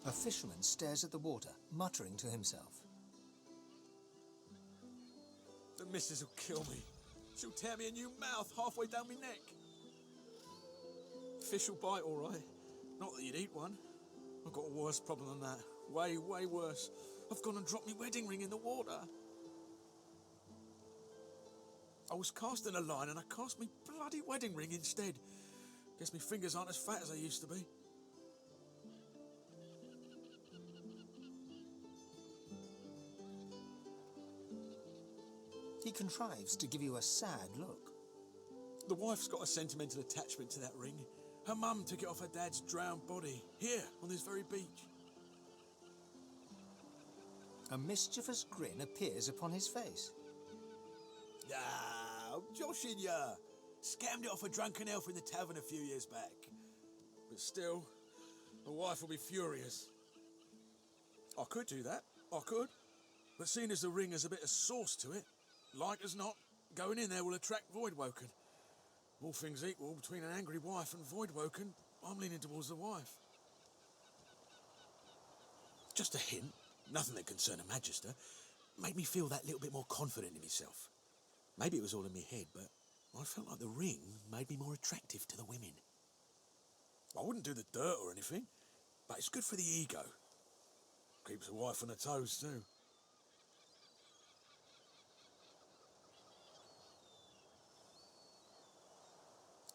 A fisherman stares at the water, muttering to himself. The missus will kill me. She'll tear me a new mouth halfway down my neck. Fish will bite, all right. Not that you'd eat one. I've got a worse problem than that. Way, way worse. I've gone and dropped my wedding ring in the water. I was casting a line and I cast me bloody wedding ring instead. Guess my fingers aren't as fat as they used to be. He contrives to give you a sad look. The wife's got a sentimental attachment to that ring. Her mum took it off her dad's drowned body, here, on this very beach. A mischievous grin appears upon his face. Ah, I'm joshing ya. Scammed it off a drunken elf in the tavern a few years back. But still, the wife will be furious. I could do that, I could. But seeing as the ring has a bit of sauce to it, like as not, going in there will attract Voidwoken. All things equal, between an angry wife and Voidwoken, I'm leaning towards the wife. Just a hint, nothing that concerned Her Magister, made me feel that little bit more confident in myself. Maybe it was all in my head, but I felt like the ring made me more attractive to the women. I wouldn't do the dirt or anything, but it's good for the ego. Keeps the wife on her toes too.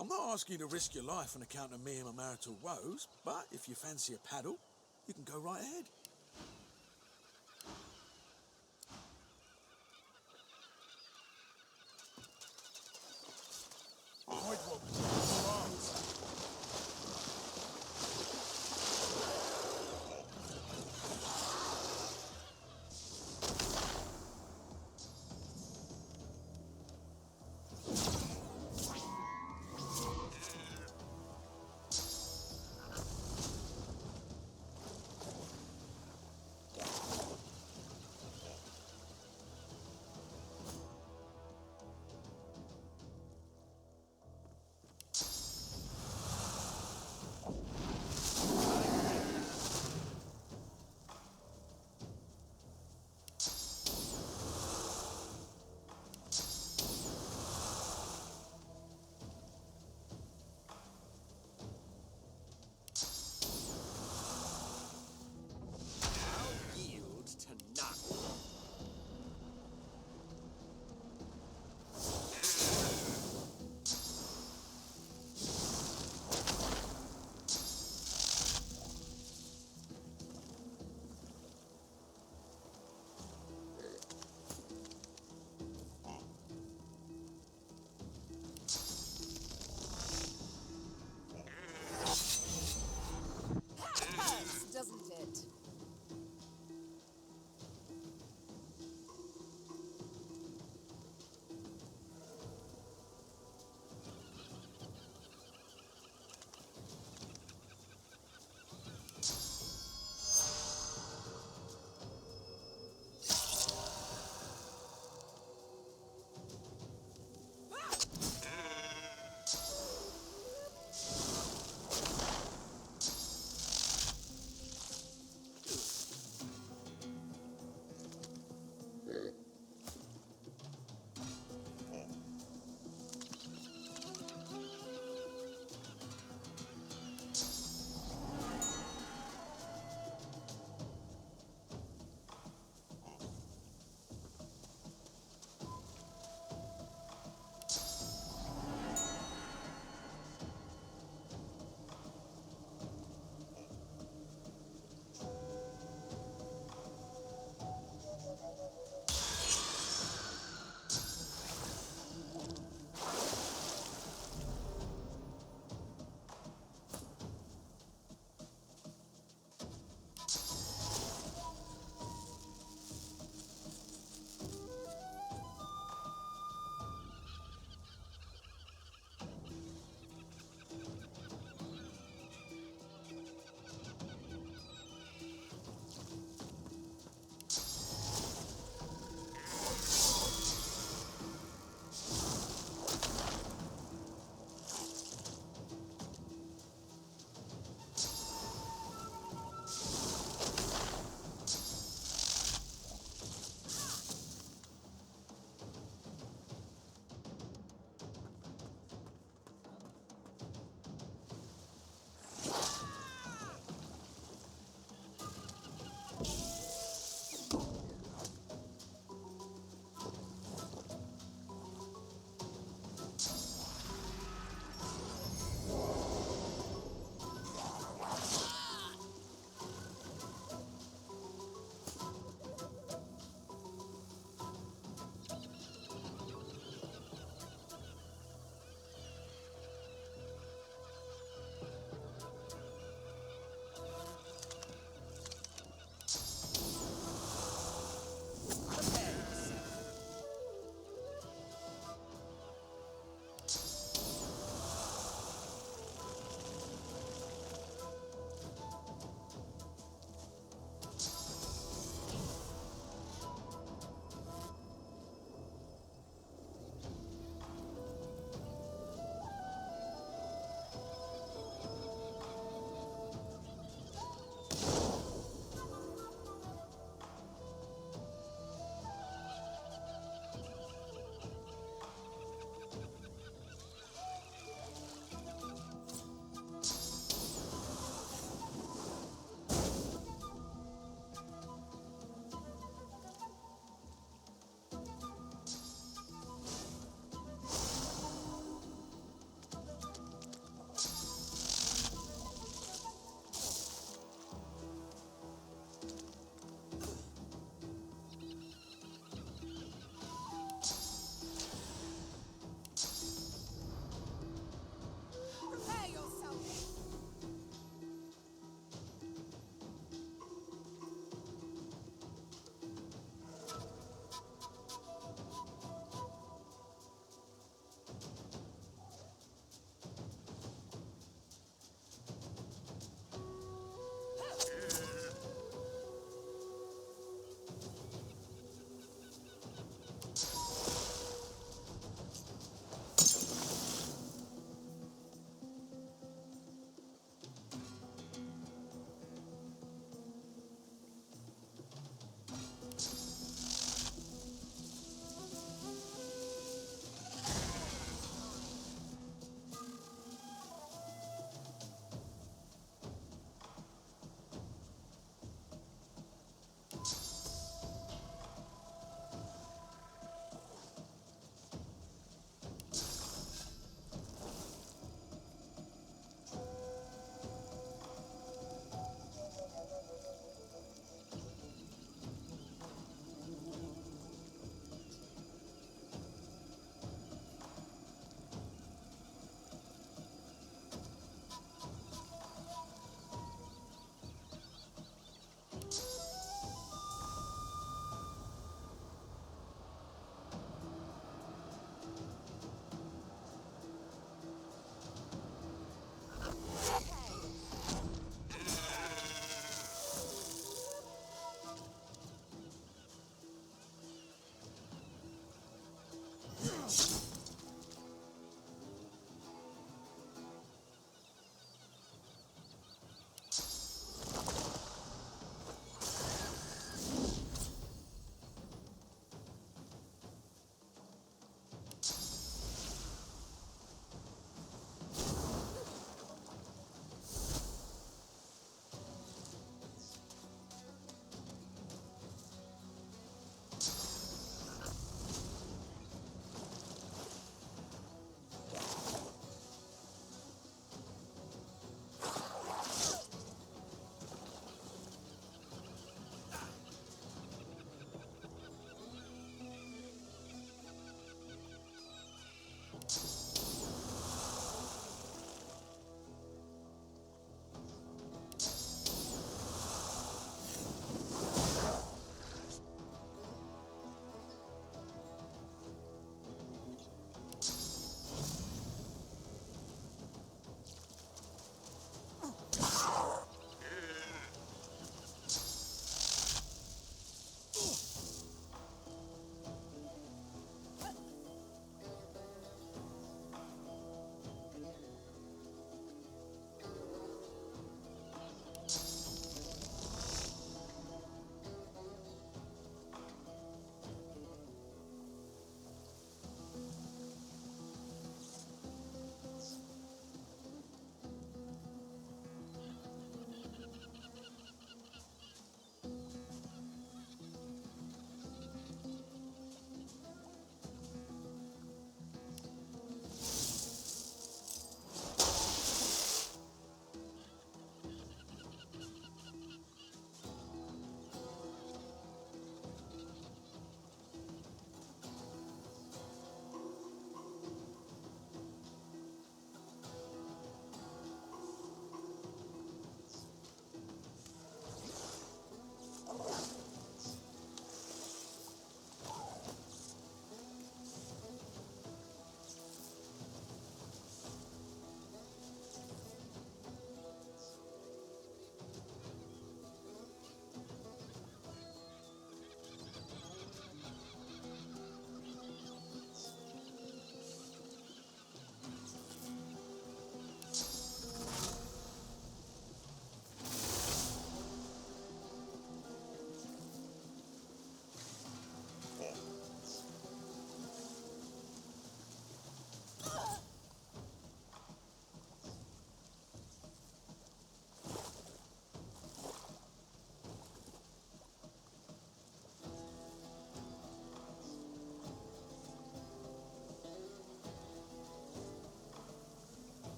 I'm not asking you to risk your life on account of me and my marital woes, but if you fancy a paddle, you can go right ahead.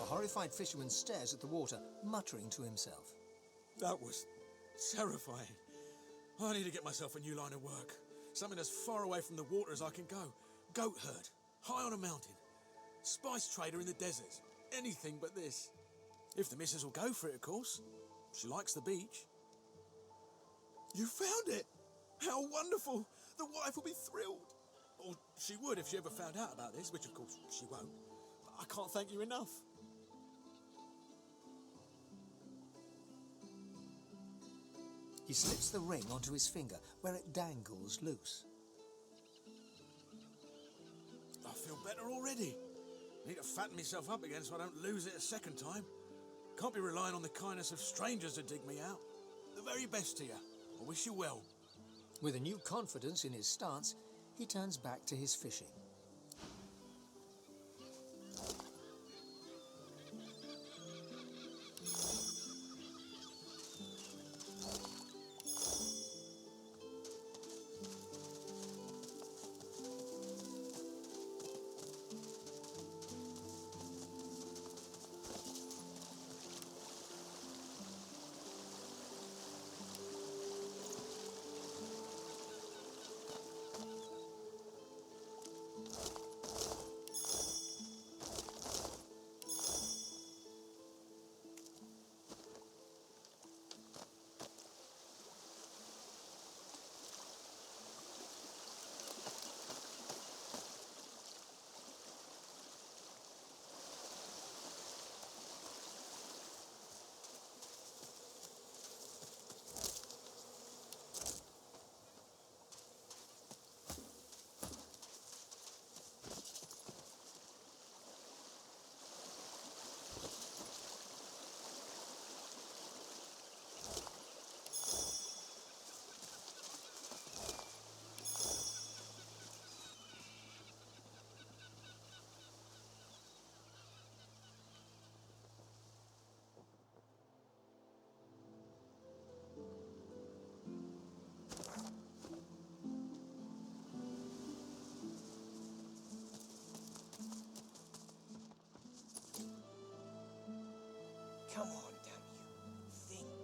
A horrified fisherman stares at the water, muttering to himself. That was terrifying. I need to get myself a new line of work. Something as far away from the water as I can go. Goat herd, high on a mountain. Spice trader in the deserts. Anything but this. If the missus will go for it, of course. She likes the beach. You found it! How wonderful! The wife will be thrilled. Or she would if she ever found out about this, which of course she won't. But I can't thank you enough. He slips the ring onto his finger, where it dangles loose. I feel better already. Need to fatten myself up again so I don't lose it a second time. Can't be relying on the kindness of strangers to dig me out. The very best to you. I wish you well. With a new confidence in his stance, he turns back to his fishing. Come on, damn you. Think.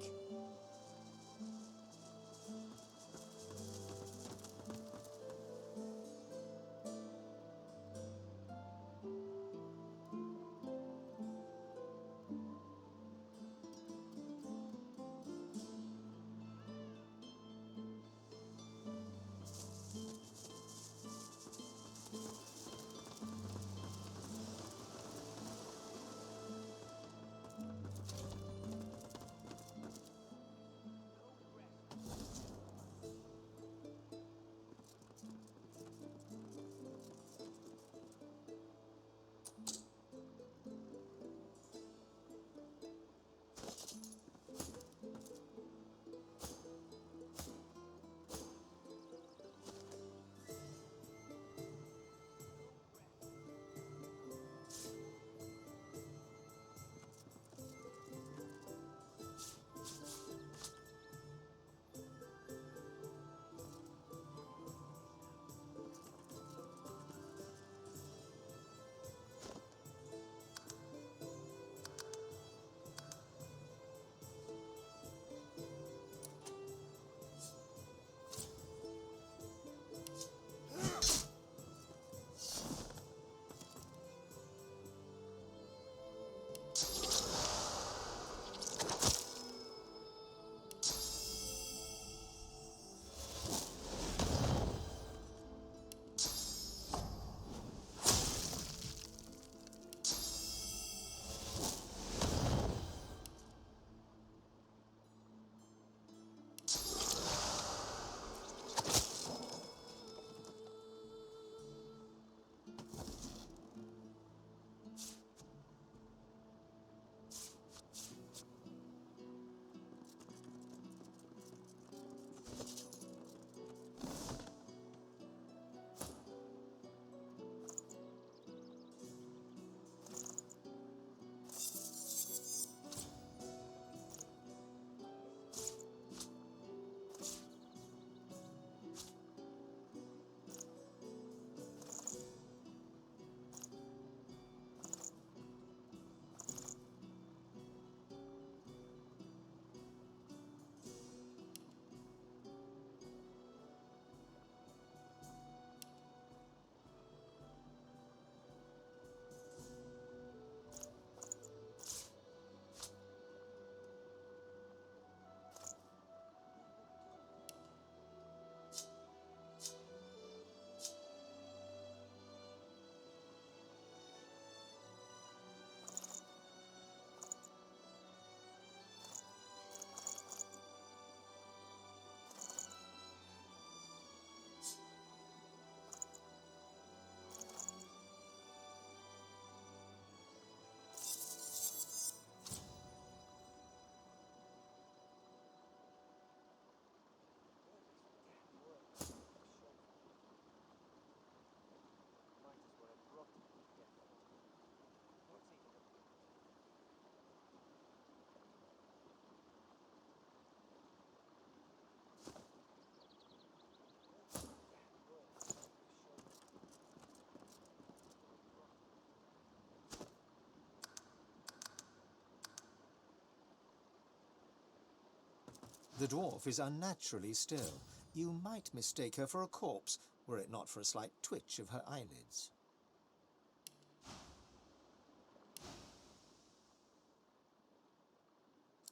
The dwarf is unnaturally still. You might mistake her for a corpse, were it not for a slight twitch of her eyelids.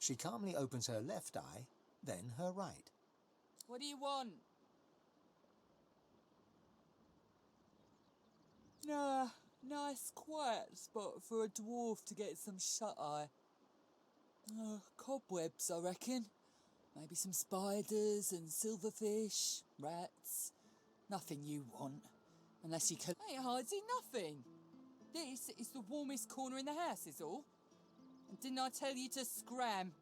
She calmly opens her left eye, then her right. What do you want? Nah, nice quiet spot for a dwarf to get some shut-eye. Cobwebs, I reckon. Maybe some spiders and silverfish, rats. Nothing you want, unless you can... Ain't hardly nothing. This is the warmest corner in the house, is all. And didn't I tell you to scram?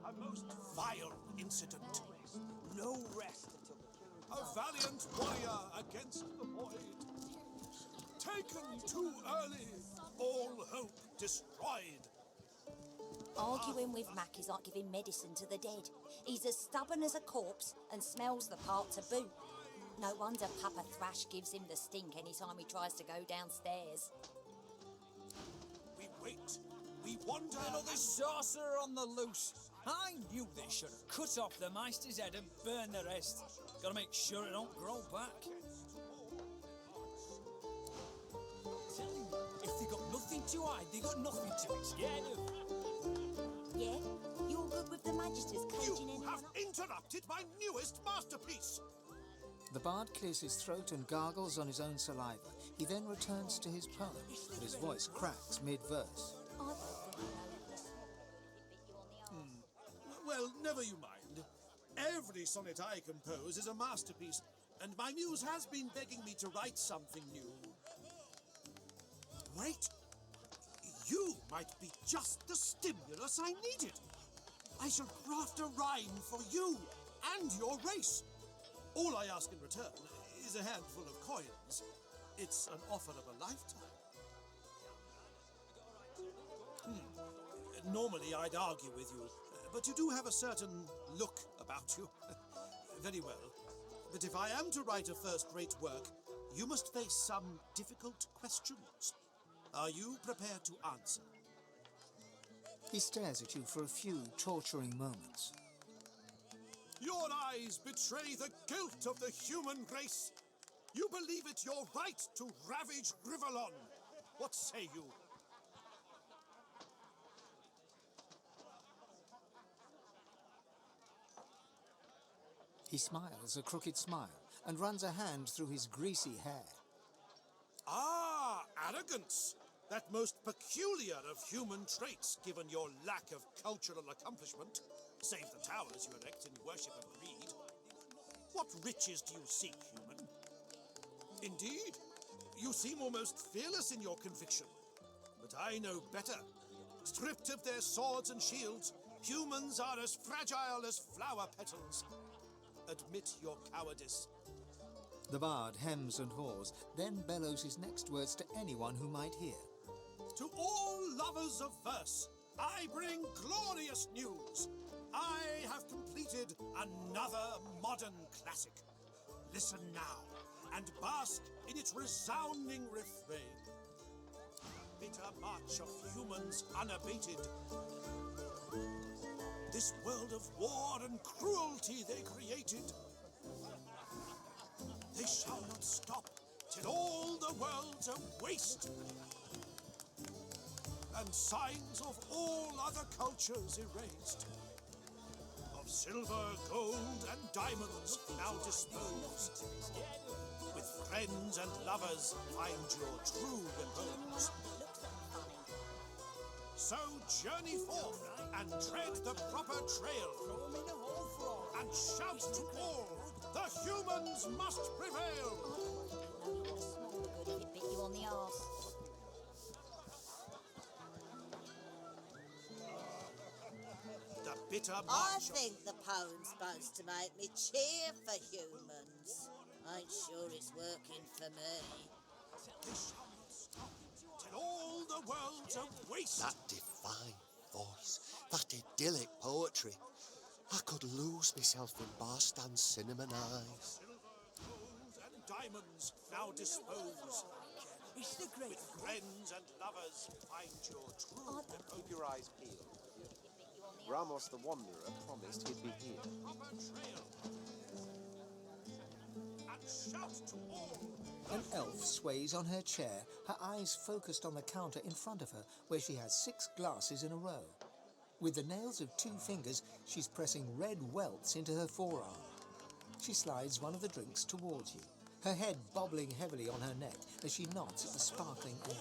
A most vile incident. No rest until the king A valiant warrior against the void. Taken too early, all hope destroyed. Arguing with Mac is like giving medicine to the dead. He's as stubborn as a corpse and smells the part to boot. No wonder Papa Thrash gives him the stink any time he tries to go downstairs. We wait, we wonder. Another sorcerer on the loose. I knew they should have cut off the Meister's head and burned the rest. Gotta make sure it don't grow back. Tell you, if they got nothing to hide, they got nothing to be scared of. Yeah? You're good with the Magisters caging You anyone have up? interrupted my newest masterpiece. The bard clears his throat and gargles on his own saliva. He then returns to his poem, but his voice cracks mid-verse. I don't think you know this. If it bit you on the arse. Well, never you mind. Every sonnet I compose is a masterpiece, and my muse has been begging me to write something new. Wait! You might be just the stimulus I needed. I shall craft a rhyme for you and your race. All I ask in return is a handful of coins. It's an offer of a lifetime. Normally I'd argue with you, but you do have a certain look about you. Very well. But if I am to write a first-rate work, you must face some difficult questions. Are you prepared to answer? He stares at you for a few torturing moments. Your eyes betray the guilt of the human race. You believe it your right to ravage Rivalon. What say you? He smiles a crooked smile and runs a hand through his greasy hair. Ah, arrogance! That most peculiar of human traits, given your lack of cultural accomplishment. Save the towers you erect in worship of greed. What riches do you seek, human? Indeed, you seem almost fearless in your conviction. But I know better. Stripped of their swords and shields, humans are as fragile as flower petals. Admit your cowardice. The bard hems and haws, then bellows his next words to anyone who might hear. To all lovers of verse, I bring glorious news. I have completed another modern classic. Listen now, and bask in its resounding refrain. Bitter march of humans unabated. This world of war and cruelty they created. They shall not stop till all the world's a waste. And signs of all other cultures erased. Of silver, gold, and diamonds now disposed. With friends and lovers find your true repose. So journey forth and tread the proper trail. And shout to all, the humans must prevail. No, you want to smell the good if it bit you on the arse. The bitter I march of think the poem's supposed to make me cheer for humans. Ain't sure it's working for me. they shall not stop till all the world's a waste. That divine voice, that idyllic poetry. I could lose myself in bar stand cinnamon eyes. Silver, gold, and diamonds now dispose. It's the great With friends and lovers find your true repose. Keep your eyes peeled. Ramos the Wanderer promised he'd be here. Proper trail. And shout to all. An elf sways on her chair, her eyes focused on the counter in front of her, where she has 6 glasses in a row. With the nails of 2 fingers, she's pressing red welts into her forearm. She slides one of the drinks towards you, her head bobbling heavily on her neck as she nods at the sparkling air.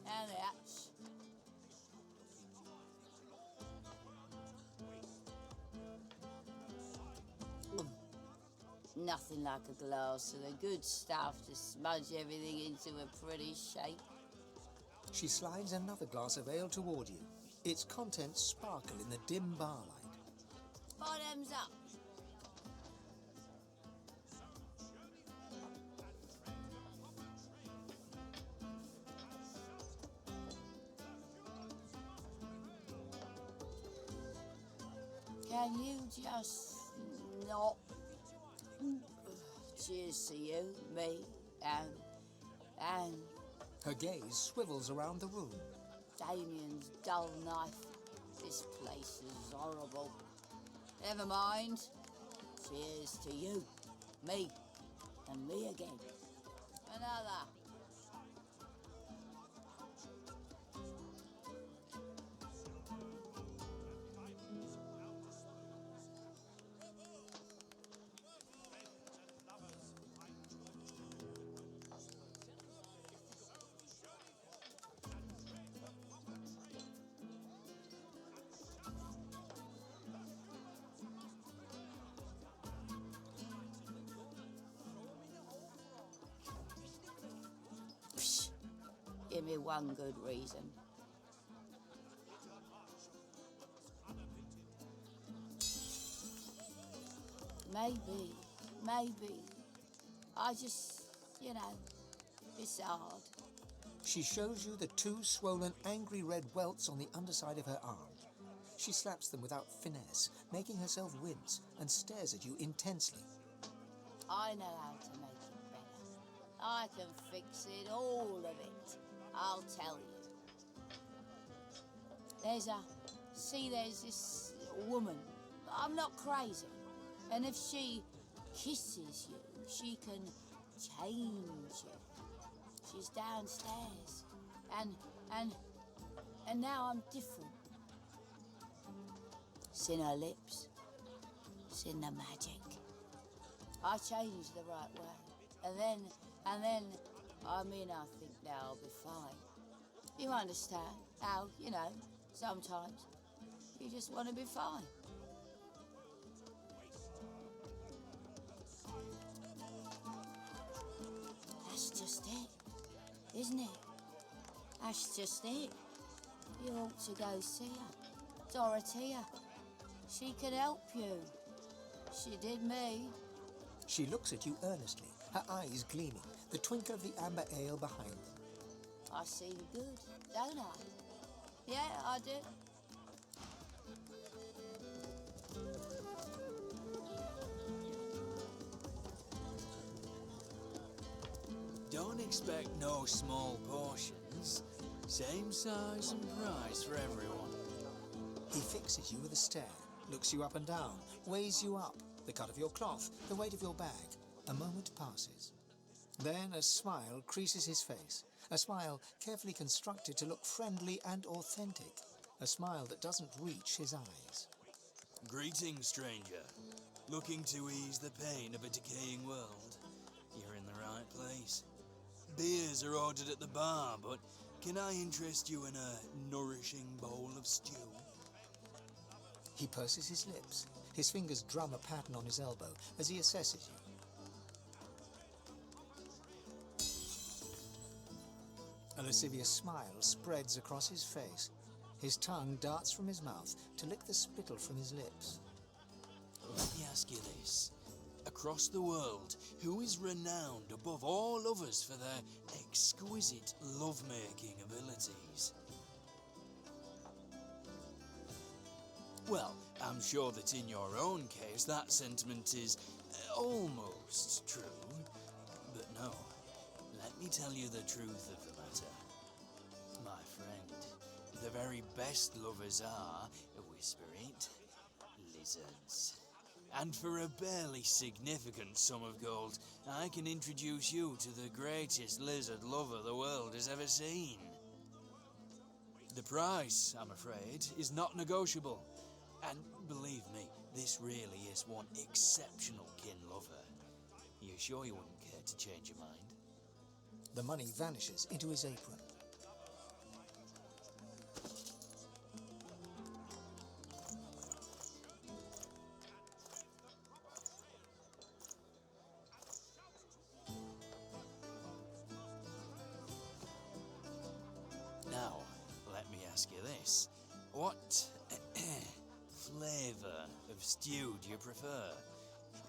And that's nothing like a glass of the good stuff to smudge everything into a pretty shape. She slides another glass of ale toward you. Its contents sparkle in the dim barlight. Bottoms up. Can you just not? Cheers to you, me, and Her gaze swivels around the room. Damien's dull knife. This place is horrible. Never mind. Cheers to you, me, and me again. Another. Psh, give me one good reason. Maybe. I just, it's hard. She shows you the 2 swollen, angry red welts on the underside of her arm. She slaps them without finesse, making herself wince, and stares at you intensely. I know how to make it better. I can fix it, all of it. I'll tell you. There's this woman. I'm not crazy. And if she kisses you, she can change you. She's downstairs. And now I'm different. It's in her lips. It's in the magic. I changed the right way. And then, I think now I'll be fine. You understand how, sometimes you just want to be fine. That's just it, isn't it? That's just it. You ought to go see her. Dorothea. She can help you. She did me. She looks at you earnestly, her eyes gleaming, the twinkle of the amber ale behind them. I see the good, don't I? Yeah, I do. Don't expect no small portions. Same size and price for everyone. He fixes you with a stare, looks you up and down, weighs you up, the cut of your cloth, the weight of your bag. A moment passes. Then a smile creases his face, a smile carefully constructed to look friendly and authentic, a smile that doesn't reach his eyes. Greetings, stranger. Looking to ease the pain of a decaying world? You're in the right place. Beers are ordered at the bar, but can I interest you in a nourishing bowl of stew? He purses his lips. His fingers drum a pattern on his elbow as he assesses you. A lascivious smile spreads across his face. His tongue darts from his mouth to lick the spittle from his lips. Let me ask you this. Across the world, who is renowned above all others for their exquisite love-making abilities? Well, I'm sure that in your own case that sentiment is almost true. But no, let me tell you the truth of the matter. My friend, the very best lovers are, whisper it, lizards. And for a barely significant sum of gold, I can introduce you to the greatest lizard lover the world has ever seen. The price, I'm afraid, is not negotiable. And believe me, this really is one exceptional kin lover. You sure you wouldn't care to change your mind? The money vanishes into his apron. Now, let me ask you this. What flavour of stew do you prefer?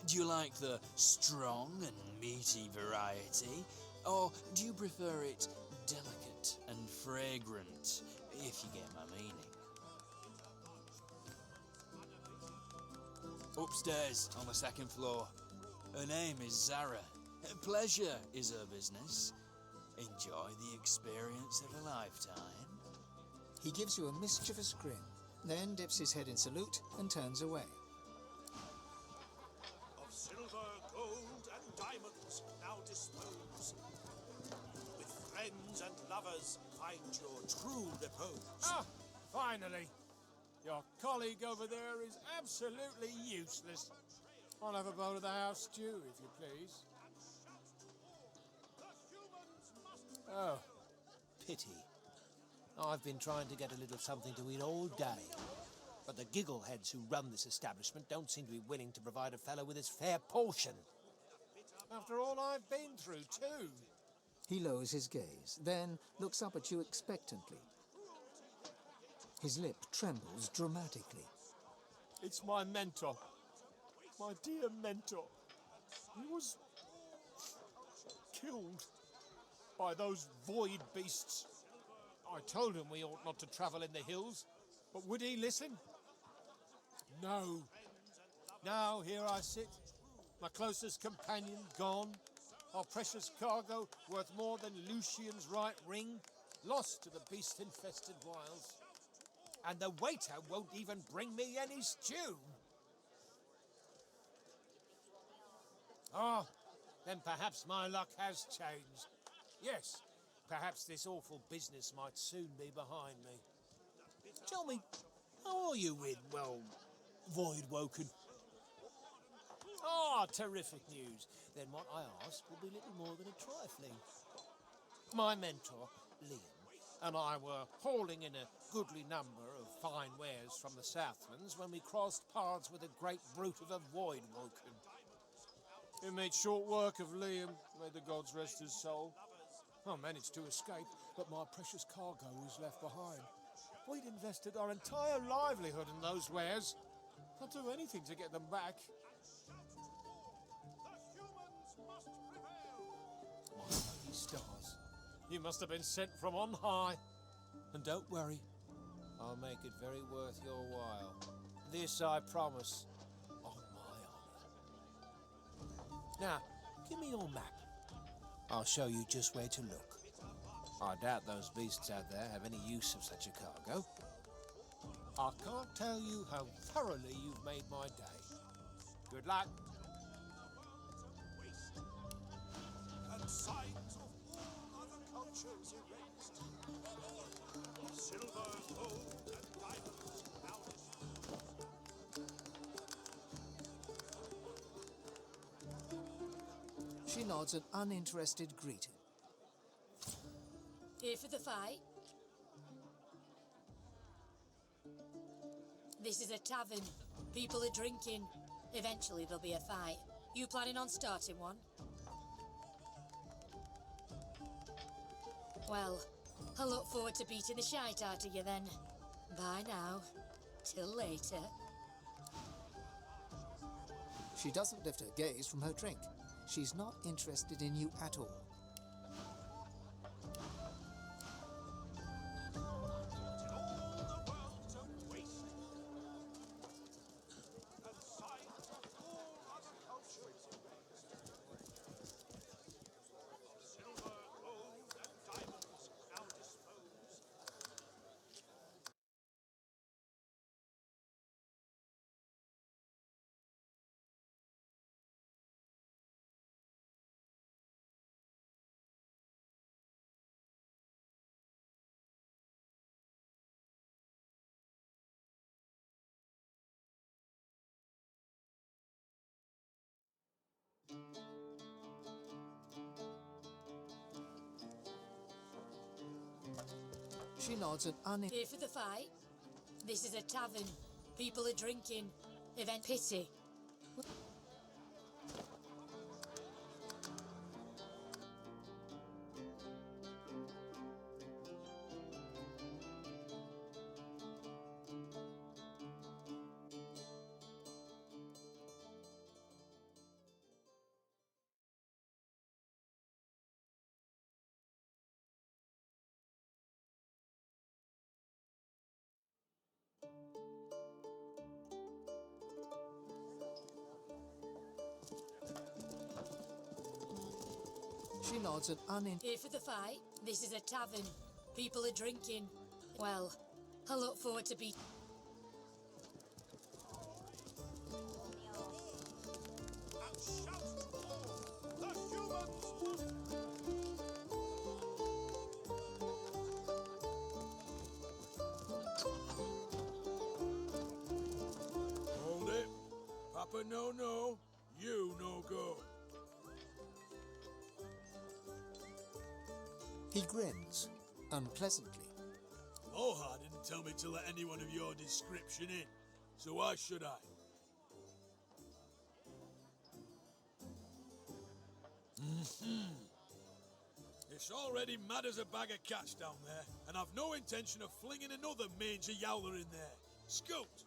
Do you like the strong and meaty variety? Or do you prefer it delicate and fragrant, if you get my meaning? Upstairs, on the second floor. Her name is Zara. Pleasure is her business. Enjoy the experience of a lifetime. He gives you a mischievous grin, then dips his head in salute and turns away. Of silver, gold, and diamonds now dispose. With friends and lovers, find your true repose. Ah, finally. Your colleague over there is absolutely useless. I'll have a bowl of the house stew, if you please. Oh, pity. I've been trying to get a little something to eat all day. But the giggleheads who run this establishment don't seem to be willing to provide a fellow with his fair portion. After all I've been through, too. He lowers his gaze, then looks up at you expectantly. His lip trembles dramatically. It's my mentor. My dear mentor. He was killed by those void beasts. I told him we ought not to travel in the hills, but would he listen? No. Now here I sit, my closest companion gone, our precious cargo worth more than Lucian's right ring, lost to the beast-infested wilds. And the waiter won't even bring me any stew. Ah, then perhaps my luck has changed. Yes, perhaps this awful business might soon be behind me. Tell me, how are you in, well, Void Woken? Ah, terrific news. Then what I ask will be little more than a trifling. My mentor, Liam, and I were hauling in a goodly number of fine wares from the Southlands when we crossed paths with a great brute of a Void Woken. It made short work of Liam, may the gods rest his soul. I managed to escape, but my precious cargo was left behind. We'd invested our entire livelihood in those wares. I'd do anything to get them back. My lucky stars. You must have been sent from on high. And don't worry, I'll make it very worth your while. This I promise, on my honour. Now, give me your map. I'll show you just where to look. I doubt those beasts out there have any use of such a cargo. I can't tell you how thoroughly you've made my day. Good luck. And signs of all other cultures erased. Silver, gold, and diamonds now disposed. She nods an uninterested greeting. Here for the fight? This is a tavern. People are drinking. Eventually there'll be a fight. You planning on starting one? Well, I look forward to beating the shite out of you then. Bye now. Till later. She doesn't lift her gaze from her drink. She's not interested in you at all. She nods an Here for the fight? This is a tavern. People are drinking. Event pity. She nods an Here for the fight? This is a tavern. People are drinking. Well, I look forward to be... Hold it. Papa no, you no go. He grins, unpleasantly. Moha didn't tell me to let anyone of your description in, so why should I? It's already mad as a bag of cats down there, and I've no intention of flinging another mangy yowler in there. Scoot!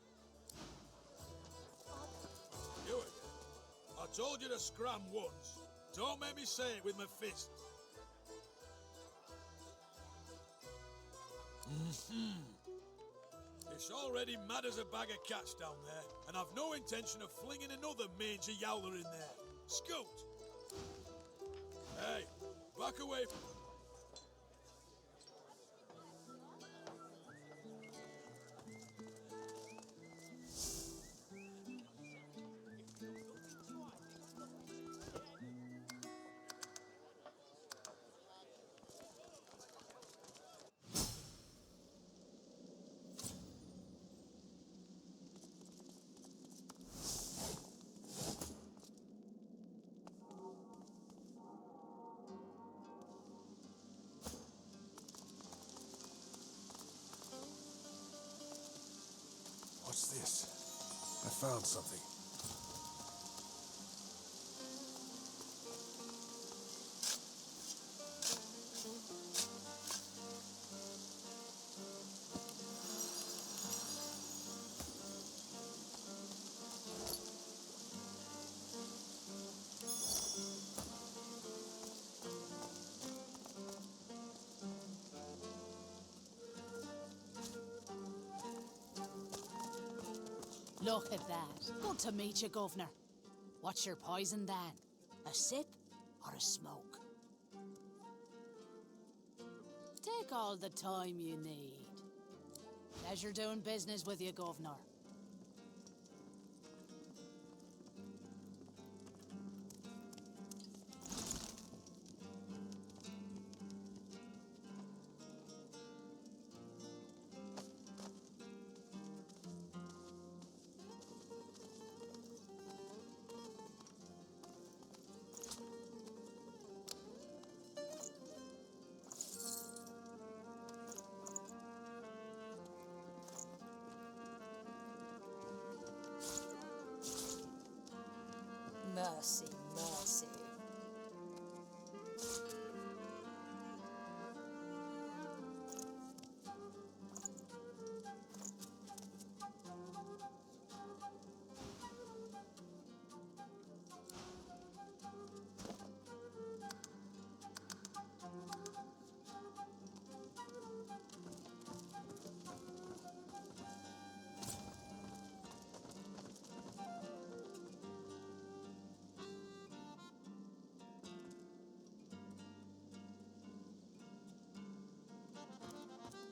You again. I told you to scram once. Don't make me say it with my fist. It's already mad as a bag of cats down there, and I've no intention of flinging another mangy yowler in there. Scoot! Hey, back away. What's this? I found something. Look at that. Good to meet you, Governor. What's your poison then? A sip or a smoke? Take all the time you need. Pleasure doing business with you, Governor. Mercy, mercy.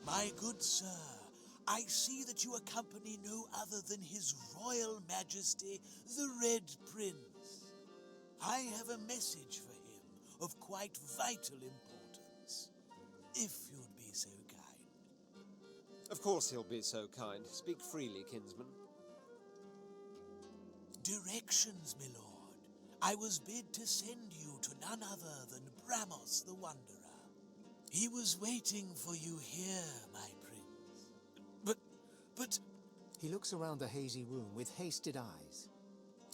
My good sir, I see that you accompany no other than His Royal Majesty, the Red Prince. I have a message for him of quite vital importance, if you'd be so kind. Of course he'll be so kind. Speak freely, kinsman. Directions, my lord. I was bid to send you to none other than Bramos the Wanderer. He was waiting for you here, my prince. But... He looks around the hazy room with hasted eyes.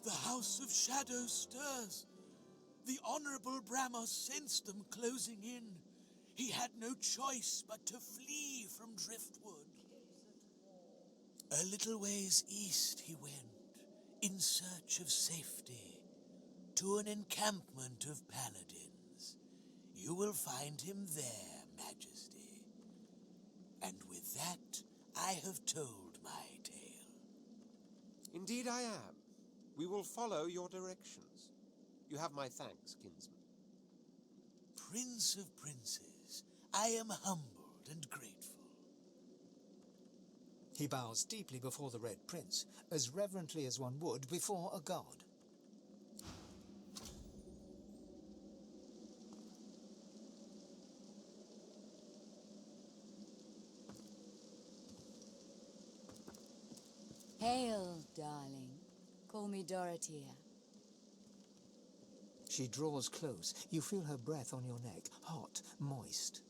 The House of Shadows stirs. The Honorable Bramos sensed them closing in. He had no choice but to flee from Driftwood. A little ways east he went, in search of safety, to an encampment of paladins. You will find him there, Majesty. And with that, I have told my tale. Indeed I am. We will follow your directions. You have my thanks, kinsman. Prince of Princes, I am humbled and grateful. He bows deeply before the Red Prince, as reverently as one would before a god. Hail, darling. Call me Dorothea. She draws close. You feel her breath on your neck, hot, moist.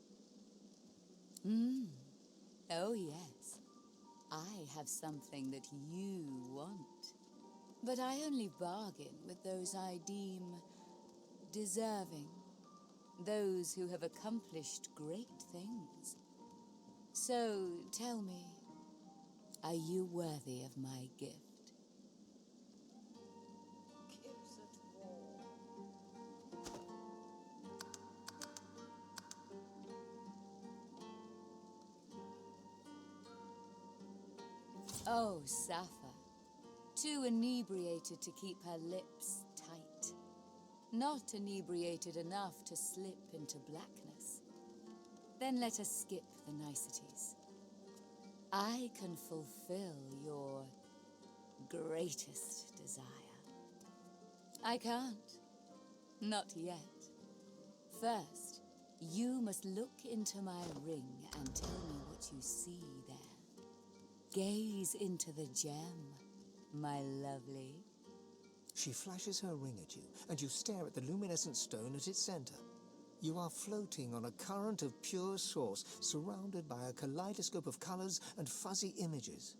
Oh, yes. I have something that you want. But I only bargain with those I deem deserving. Those who have accomplished great things. So, tell me, are you worthy of my gift? Oh, Sappha, too inebriated to keep her lips tight. Not inebriated enough to slip into blackness. Then let us skip the niceties. I can fulfill your greatest desire. I can't. Not yet. First, you must look into my ring and tell me what you see there. Gaze into the gem, my lovely. She flashes her ring at you, and you stare at the luminescent stone at its center. You are floating on a current of pure source, surrounded by a kaleidoscope of colors and fuzzy images.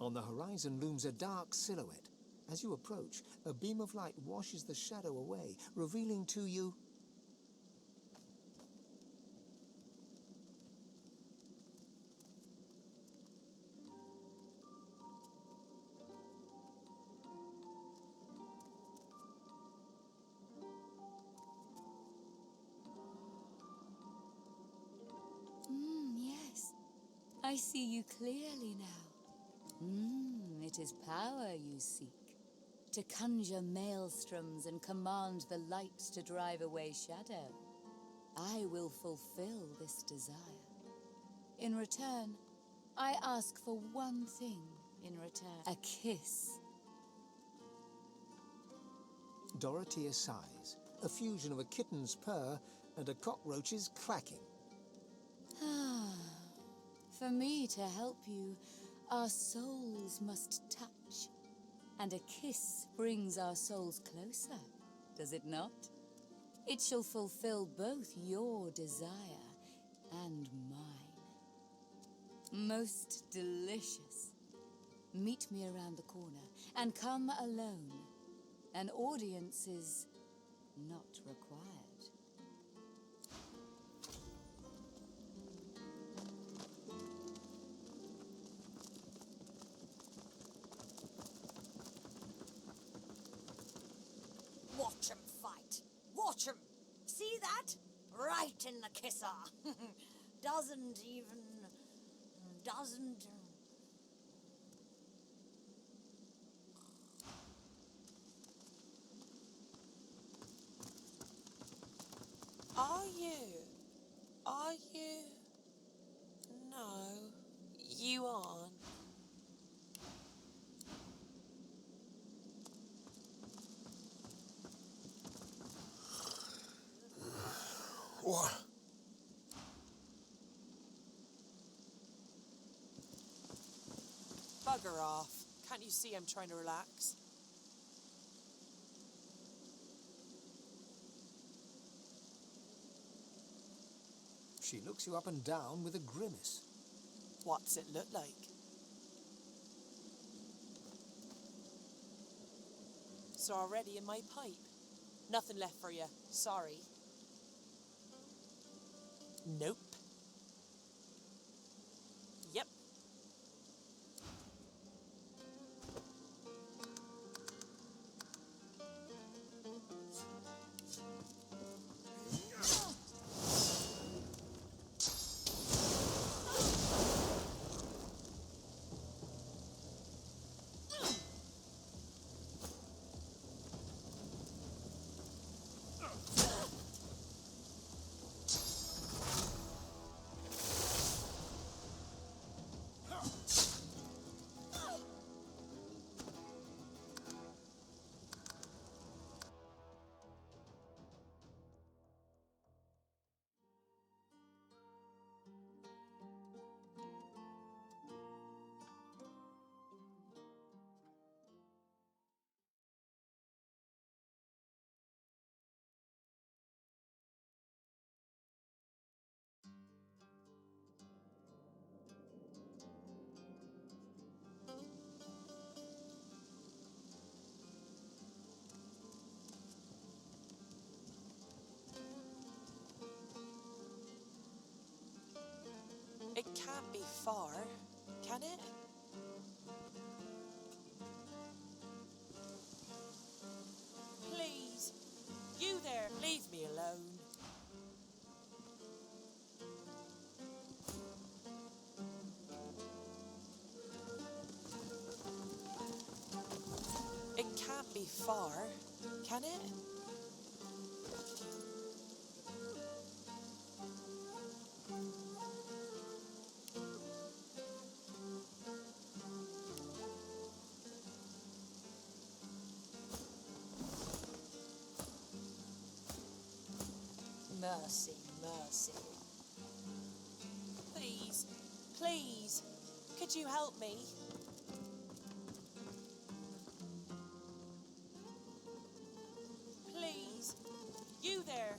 On the horizon looms a dark silhouette. As you approach, a beam of light washes the shadow away, revealing to you... Yes. I see you clearly now. It It is power you seek. To conjure maelstroms and command the light to drive away shadow. I will fulfill this desire. In return, I ask for one thing in return. A kiss. Dorothea sighs, a fusion of a kitten's purr and a cockroach's clacking. For me to help you, our souls must touch. And a kiss brings our souls closer, does it not? It shall fulfill both your desire and mine. Most delicious. Meet me around the corner, and come alone. An audience is not required. Watch 'em fight. Watch 'em. See that? Right in the kisser. Doesn't. Are you? No, you aren't. What? Bugger off. Can't you see I'm trying to relax? She looks you up and down with a grimace. What's it look like? It's already in my pipe. Nothing left for you. Sorry. Nope. Yep. It can't be far, can it? Please, you there, leave me alone. It can't be far, can it? Mercy, mercy. Please, please, could you help me? Please, you there.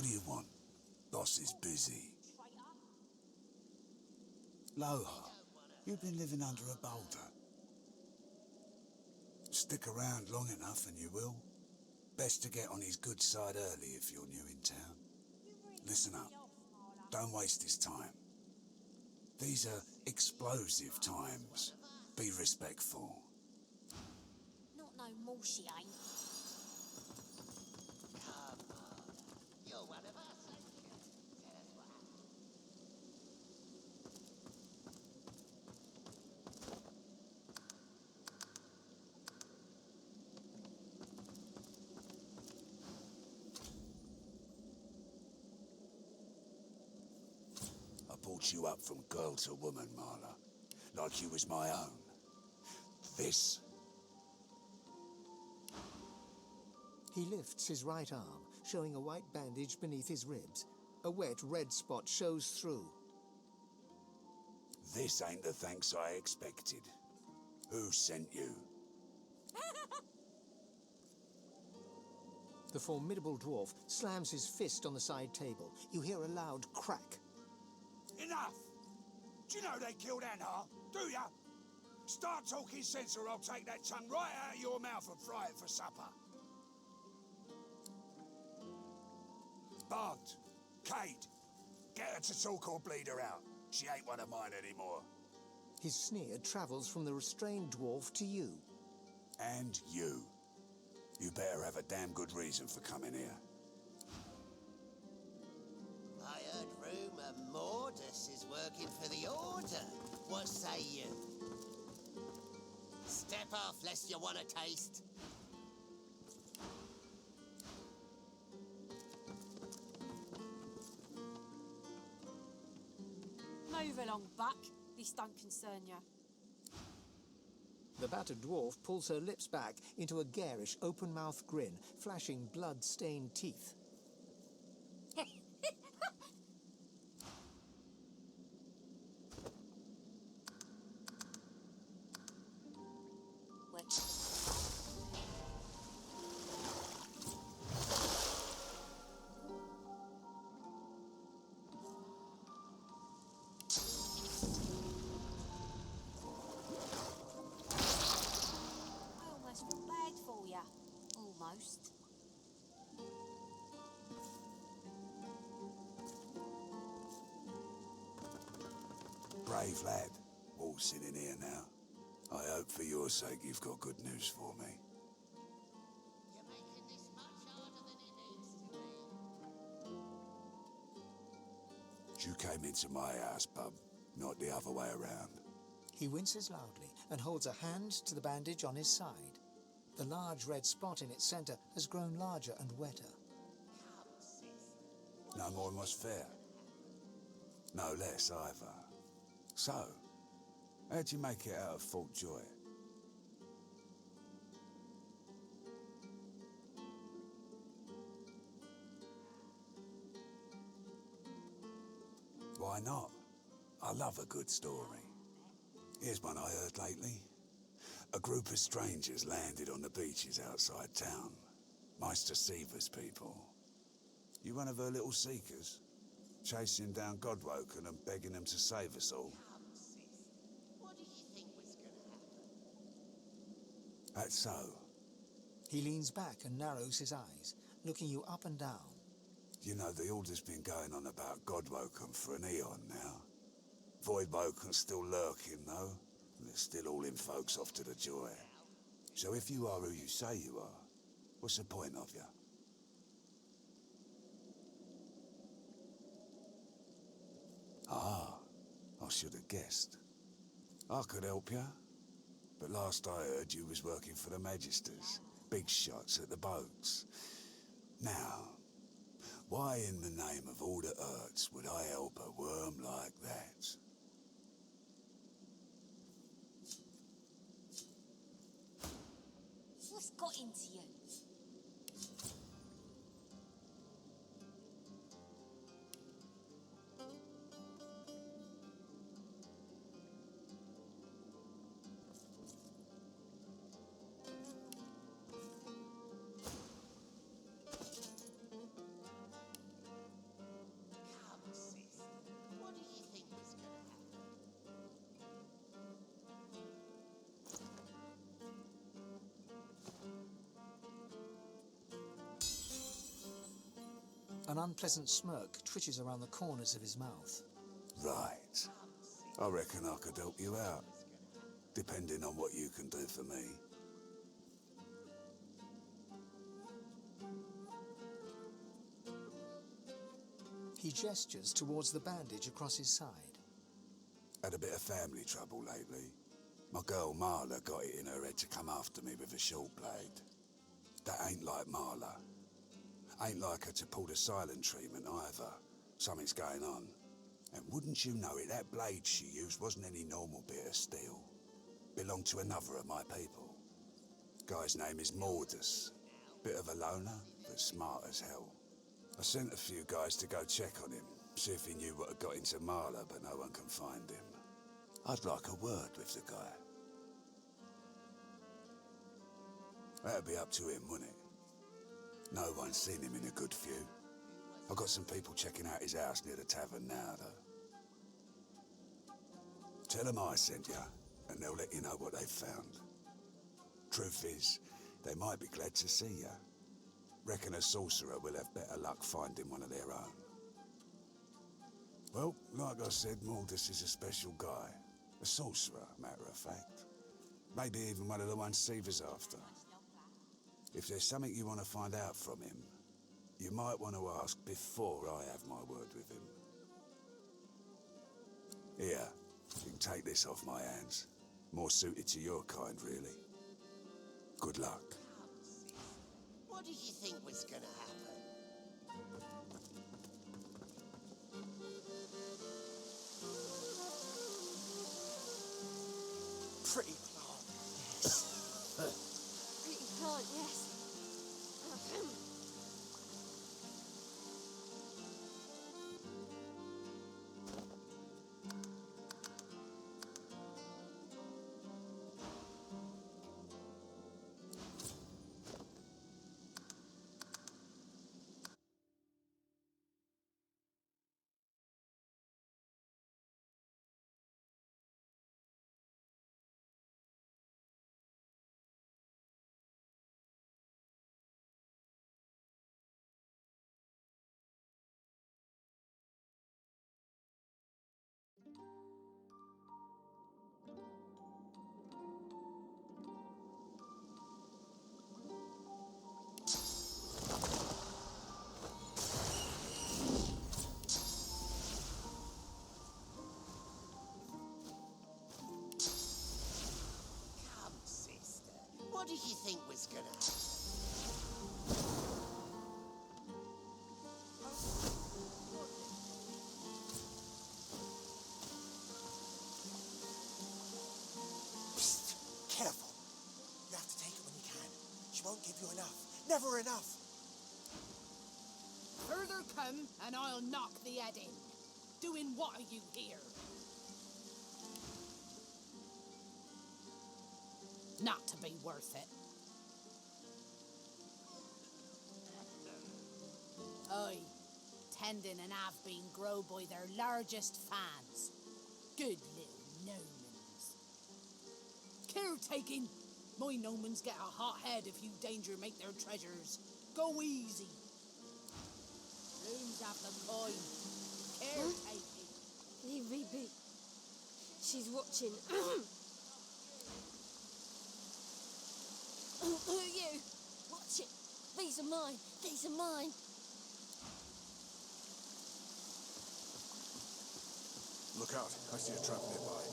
What do you want? Boss is busy. Loha, you've been living under a boulder. Stick around long enough and you will. Best to get on his good side early if you're new in town. Listen up. Don't waste his time. These are explosive times. Be respectful. Not no more she ain't. You're one of us, ain't you? Tell us what happened. I brought you up from girl to woman, Marla. Like you was my own. This? He lifts his right arm, showing a white bandage beneath his ribs. A wet red spot shows through. This ain't the thanks I expected. Who sent you? The formidable dwarf slams his fist on the side table. You hear a loud crack. Enough! Do you know they killed Anhar? Do ya? Start talking sense or I'll take that tongue right out of your mouth and fry it for supper. Bart, Kate, get her to talk or bleed her out. She ain't one of mine anymore. His sneer travels from the restrained dwarf to you. And you. You better have a damn good reason for coming here. I heard rumour Mordus is working for the Order. What say you? Step off, lest you want a taste. Move along, Buck. This don't concern you. The battered dwarf pulls her lips back into a garish, open-mouthed grin, flashing blood-stained teeth. Almost. Brave lad, waltzing in here now. I hope for your sake you've got good news for me. You're making this much harder than it needs to be. You came into my house, bub, not the other way around. He winces loudly and holds a hand to the bandage on his side. The large red spot in its centre has grown larger and wetter. No more was fair. No less either. So, how'd you make it out of Fort Joy? Why not? I love a good story. Here's one I heard lately. A group of strangers landed on the beaches outside town. Meister Seaver's people. You one of her little seekers? Chasing down Godwoken and begging them to save us all? What did you think was gonna happen? That's so. He leans back and narrows his eyes, looking you up and down. You know, the Order's been going on about Godwoken for an eon now. Voidwoken's still lurking, though. They're still hauling folks off to the Joy. So if you are who you say you are, what's the point of you? Ah, I should have guessed. I could help you. But last I heard you was working for the Magisters. Big shots at the boats. Now, why in the name of all the Earths would I help a worm like that? What's got into you? An unpleasant smirk twitches around the corners of his mouth. Right. I reckon I could help you out, depending on what you can do for me. He gestures towards the bandage across his side. Had a bit of family trouble lately. My girl Marla got it in her head to come after me with a short blade. That ain't like Marla. Ain't like her to pull the silent treatment either. Something's going on. And wouldn't you know it, that blade she used wasn't any normal bit of steel. Belonged to another of my people. Guy's name is Mordus. Bit of a loner, but smart as hell. I sent a few guys to go check on him, see if he knew what had got into Marla, but no one can find him. I'd like a word with the guy. That'd be up to him, wouldn't it? No one's seen him in a good few. I've got some people checking out his house near the tavern now, though. Tell them I sent you, and they'll let you know what they've found. Truth is, they might be glad to see you. Reckon a sorcerer will have better luck finding one of their own. Well, like I said, Mordus is a special guy. A sorcerer, matter of fact. Maybe even one of the ones Seaver's after. If there's something you want to find out from him, you might want to ask before I have my word with him. Here, you can take this off my hands. More suited to your kind, really. Good luck. What did you think was gonna happen? Pretty plant, yes. Pretty plant, yes. Come, sister. What did you think was gonna happen? Psst, careful. You have to take it when you can. She won't give you enough. Never enough. Further come, and I'll knock the head in. Doing what are you here? Not to be worth it. Aye, tending and have been grow by their largest fans. Good little gnomons. Caretaking! My gnomons get a hot head if you danger make their treasures. Go easy. Rooms have the coin. Caretaking. Leave me be. She's watching. Who are you? Watch it. These are mine. These are mine. Look out, I see a trap nearby.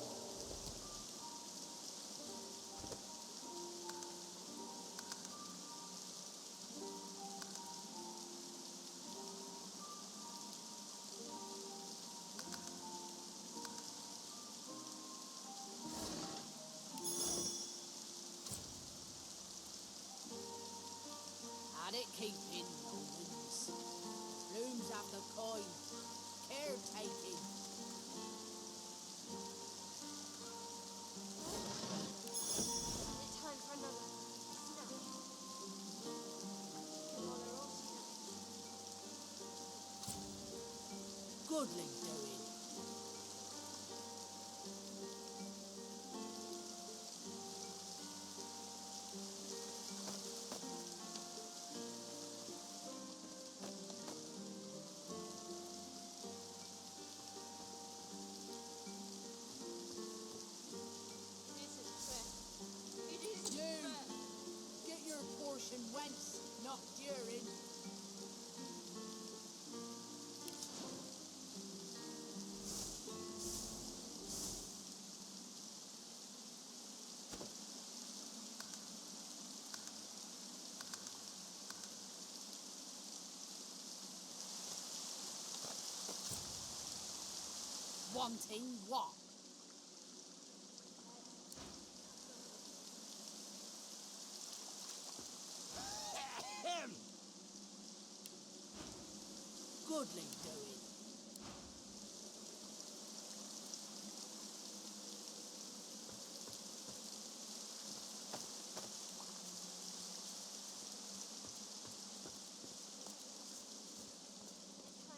Had it keeping, Romans. Rooms have the coin. Caretaking. It's time for another snack. Come on, they're all snack. Goodly doing. wanting what? Goodly doing.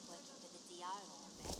Working for the DO, I bet.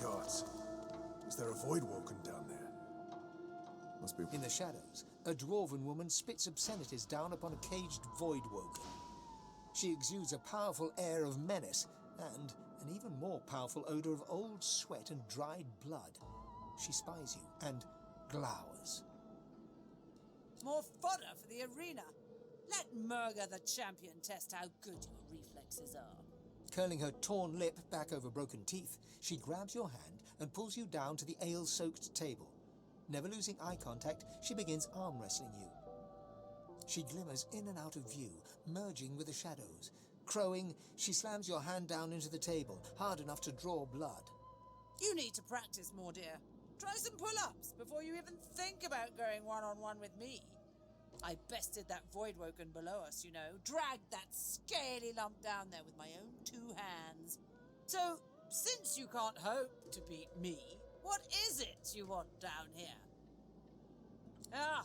Gods. Is there a void walking down there? Must be. In the shadows, a dwarven woman spits obscenities down upon a caged void woken. She exudes a powerful air of menace and an even more powerful odor of old sweat and dried blood. She spies you and glowers. More fodder for the arena. Let Murga the champion test how good your reflexes are. Curling her torn lip back over broken teeth, she grabs your hand and pulls you down to the ale-soaked table. Never losing eye contact, she begins arm wrestling you. She glimmers in and out of view, merging with the shadows. Crowing, she slams your hand down into the table, hard enough to draw blood. You need to practice more, dear. Try some pull-ups before you even think about going one-on-one with me. I bested that void-woken below us, you know. Dragged that scaly lump down there with my own 2 hands. So, since you can't hope to beat me, what is it you want down here? Ah,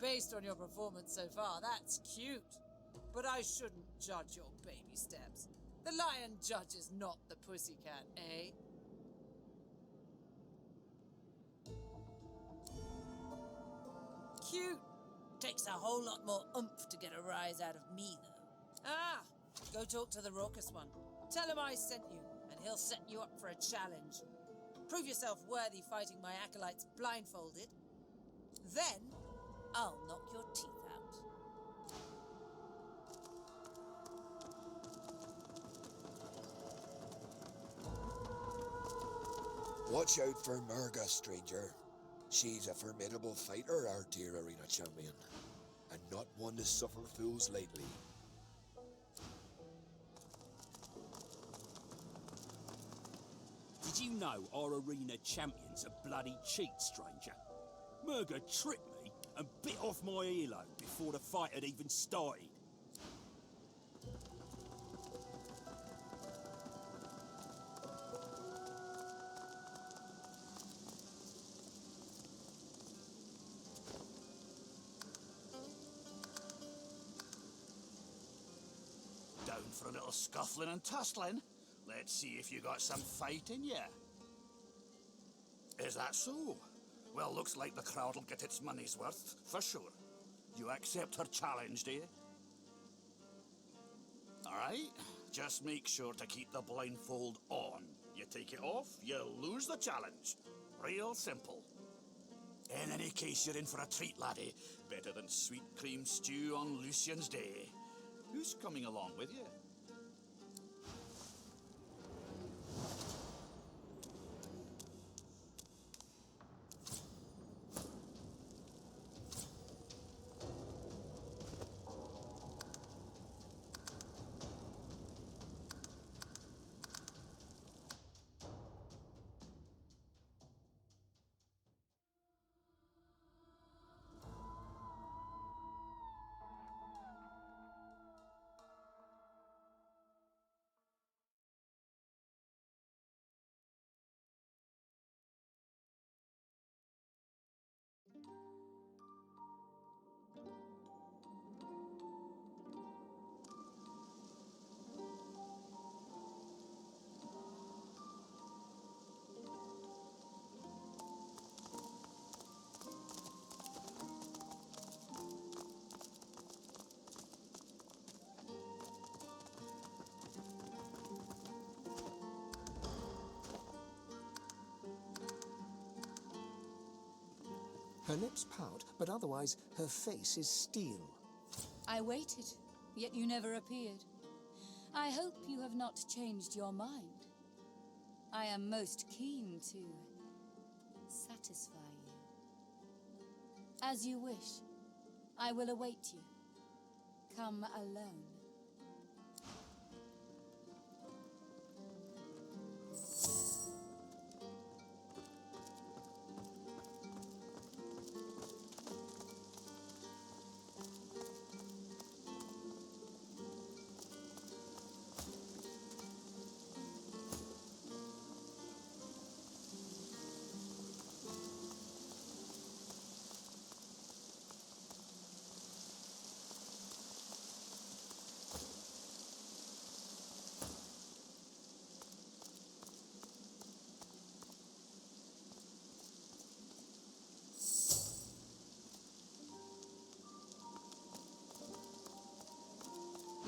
based on your performance so far, that's cute. But I shouldn't judge your baby steps. The lion judges not the pussycat, eh? Cute. Takes a whole lot more oomph to get a rise out of me, though. Ah, go talk to the raucous one. Tell him I sent you, and he'll set you up for a challenge. Prove yourself worthy fighting my acolytes blindfolded. Then, I'll knock your teeth out. Watch out for Murga, stranger. She's a formidable fighter, our dear arena champion, and not one to suffer fools lightly. Did you know our arena champion's a bloody cheat, stranger? Murga tricked me and bit off my earlobe before the fight had even started. Down for a little scuffling and tussling. Let's see if you got some fight in ya. Is that so? Well, looks like the crowd'll get its money's worth, for sure. You accept her challenge, do you? right. Just make sure to keep the blindfold on. You take it off, you lose the challenge. Real simple. In any case, you're in for a treat, laddie. Better than sweet cream stew on Lucian's Day. Who's coming along with you? Her lips pout, but otherwise her face is steel. I waited, yet you never appeared. I hope you have not changed your mind. I am most keen to satisfy you. As you wish, I will await you. Come alone.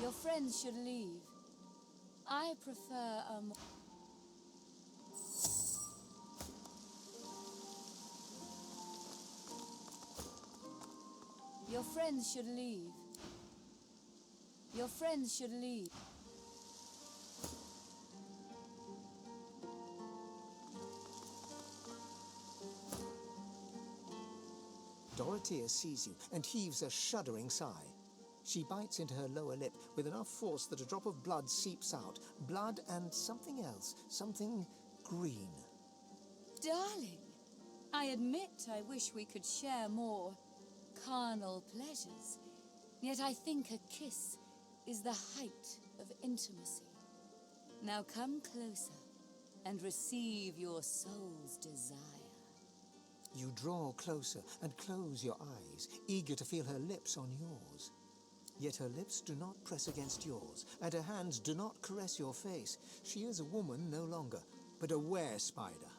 Your friends should leave. I prefer Your friends should leave. Your friends should leave. Dorothea sees you and heaves a shuddering sigh. She bites into her lower lip with enough force that a drop of blood seeps out. Blood and something else, something green. Darling, I admit I wish we could share more carnal pleasures. Yet I think a kiss is the height of intimacy. Now come closer and receive your soul's desire. You draw closer and close your eyes, eager to feel her lips on yours. Yet her lips do not press against yours, and her hands do not caress your face. She is a woman no longer, but a were-spider.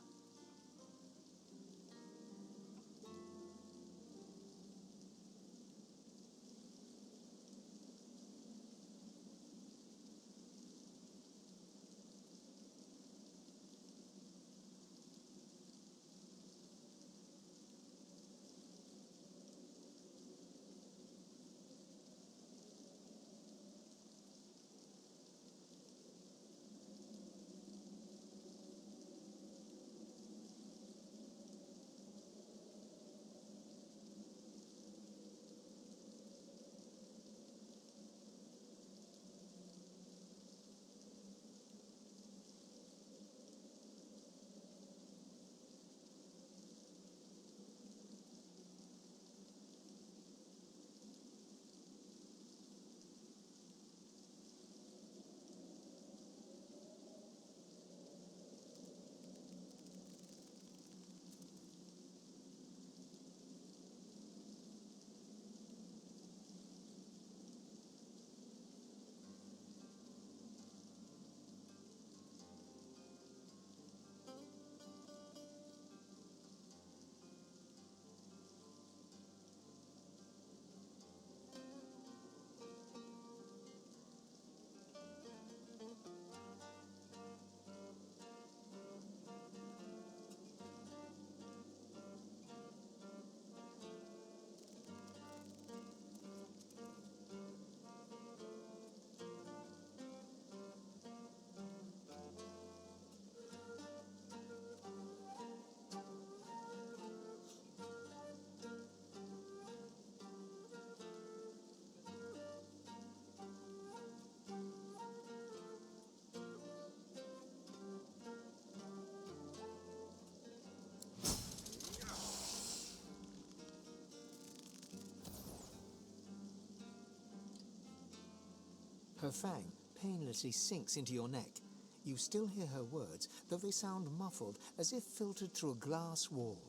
Her fang painlessly sinks into your neck. You still hear her words, though they sound muffled, as if filtered through a glass wall.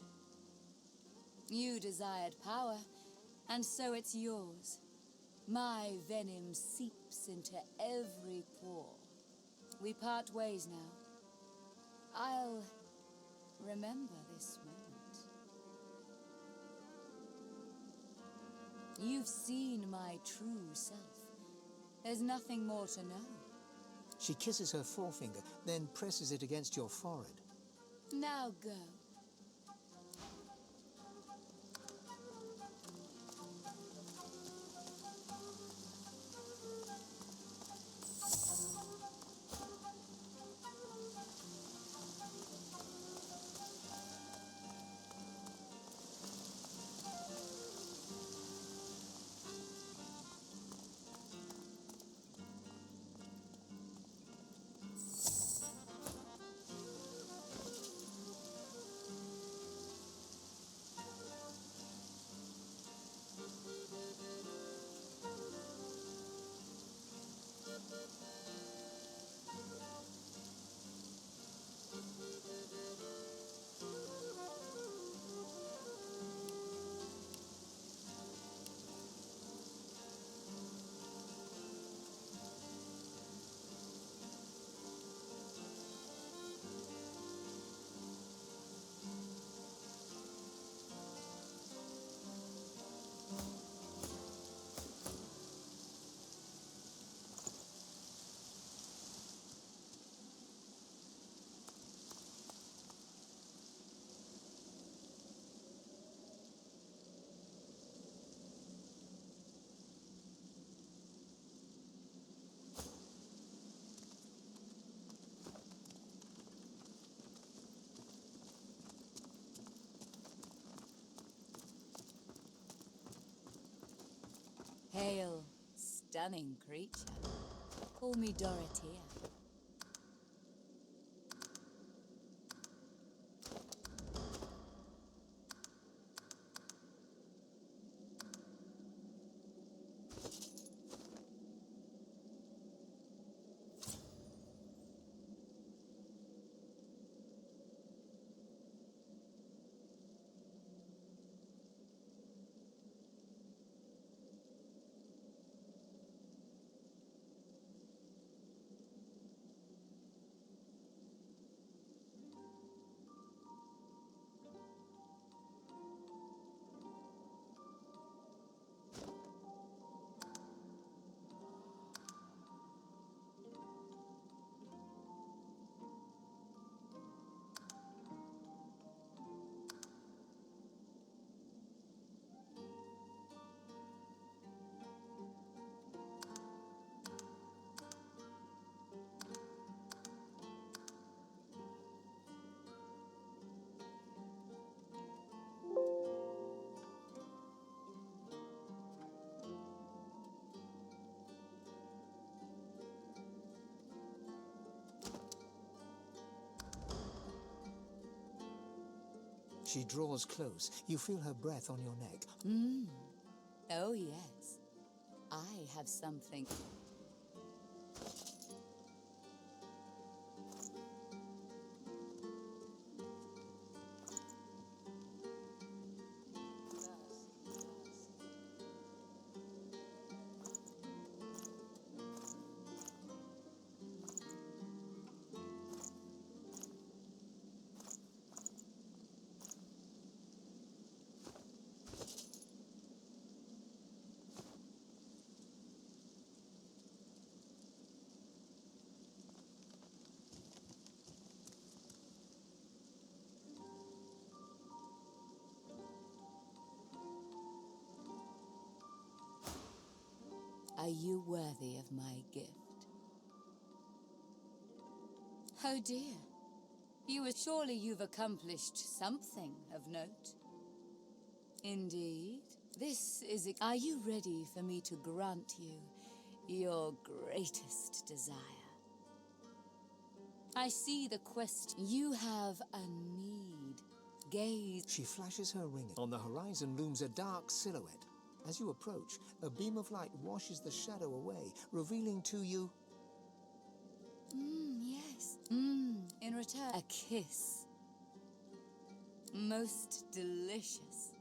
You desired power, and so it's yours. My venom seeps into every pore. We part ways now. I'll remember this moment. You've seen my true self. There's nothing more to know. She kisses her forefinger, then presses it against your forehead. Now go. Hail, stunning creature. Call me Dorothea. She draws close. You feel her breath on your neck. Oh, yes. I have something. Are you worthy of my gift? Oh dear. Surely you've accomplished something of note. Indeed. This is... Are you ready for me to grant you your greatest desire? I see the quest. You have a need. Gaze. She flashes her ring. On the horizon looms a dark silhouette. As you approach, a beam of light washes the shadow away, revealing to you... Yes. In return, a kiss. Most delicious.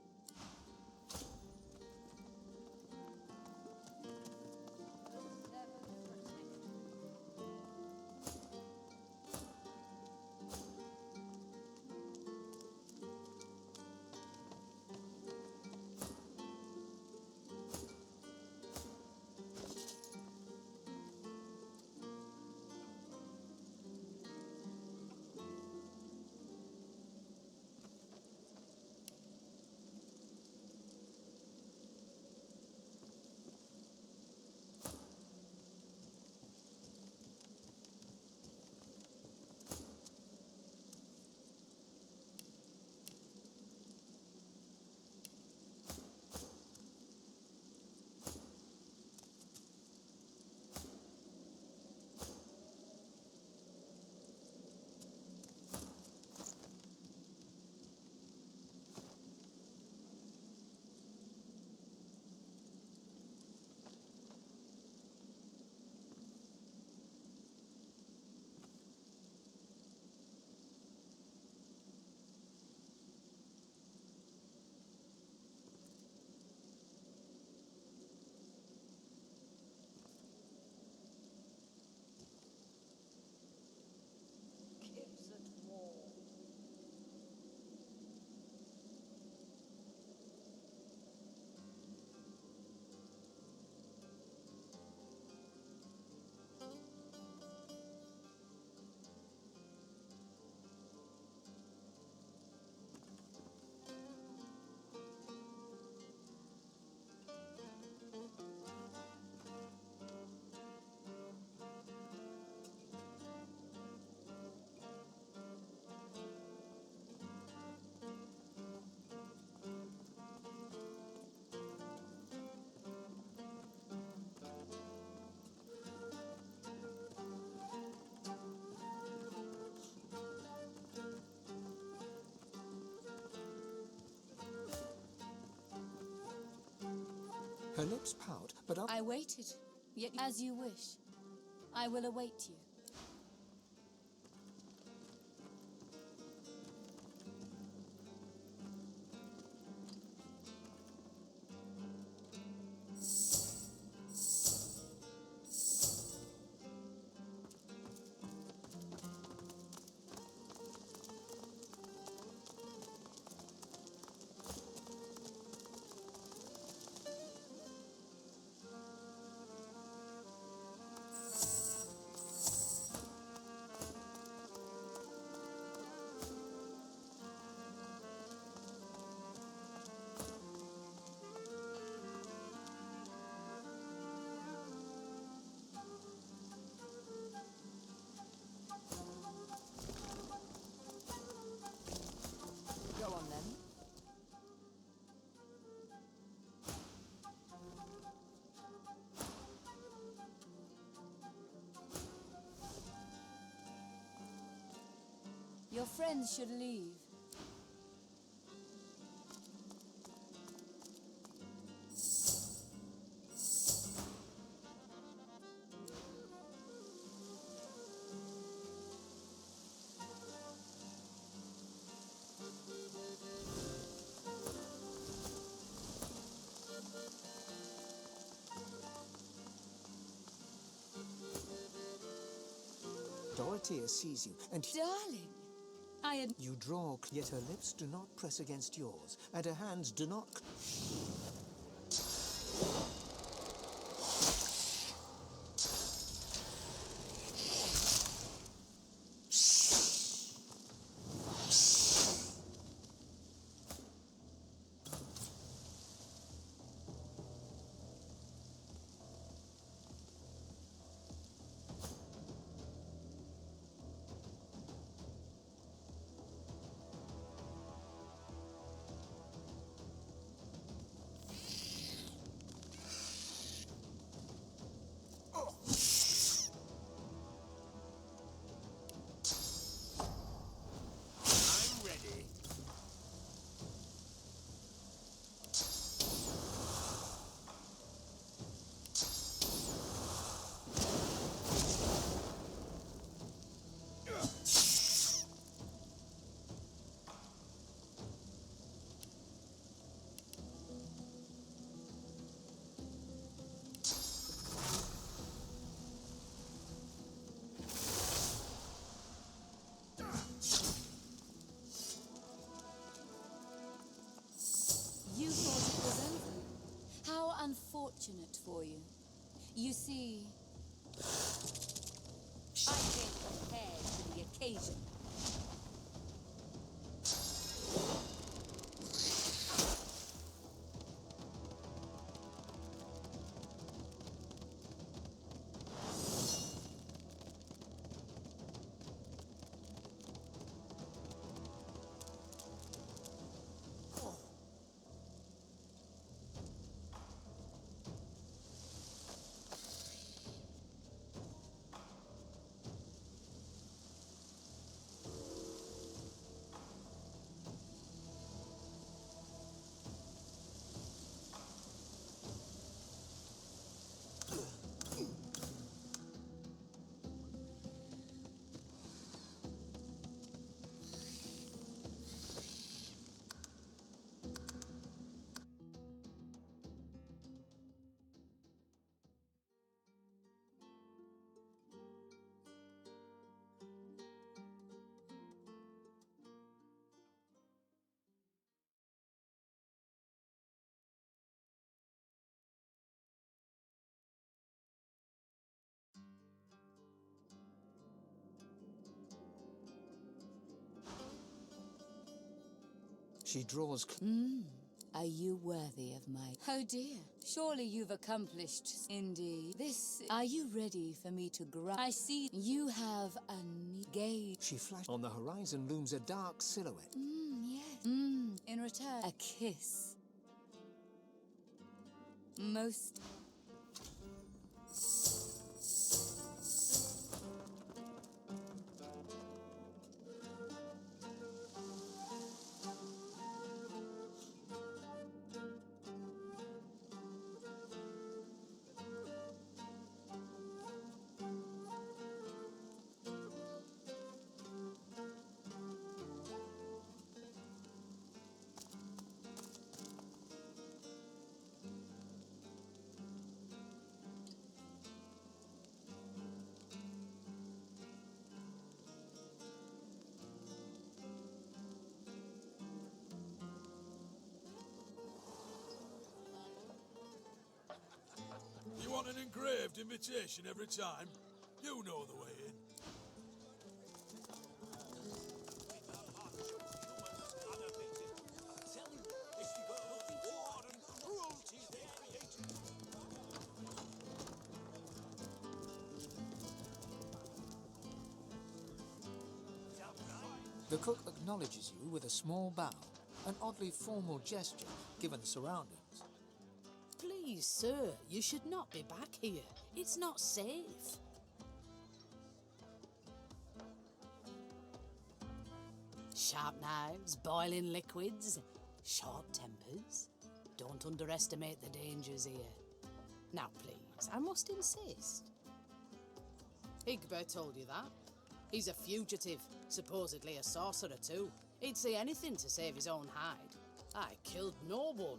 Her lips pout, but... I waited, yet as you wish. I will await you. Go on then. Your friends should leave. Dorothea sees you, and... Darling, I had... You draw, yet her lips do not press against yours, and her hands do not... fortunate for you. You see, I came prepared for the occasion. She draws. Are you worthy of my... Oh dear, surely you've accomplished... Indeed. This... Are you ready for me to I see you have a gauge. She flashed. On the horizon looms a dark silhouette. Yes. In return, a kiss. Most... You want an engraved invitation every time? You know the way in. The cook acknowledges you with a small bow, an oddly formal gesture given the surroundings. Please, sir, you should not be back here. It's not safe. Sharp knives, boiling liquids, short tempers. Don't underestimate the dangers here. Now, please, I must insist. Higbert told you that. He's a fugitive, supposedly a sorcerer too. He'd say anything to save his own hide. I killed no one.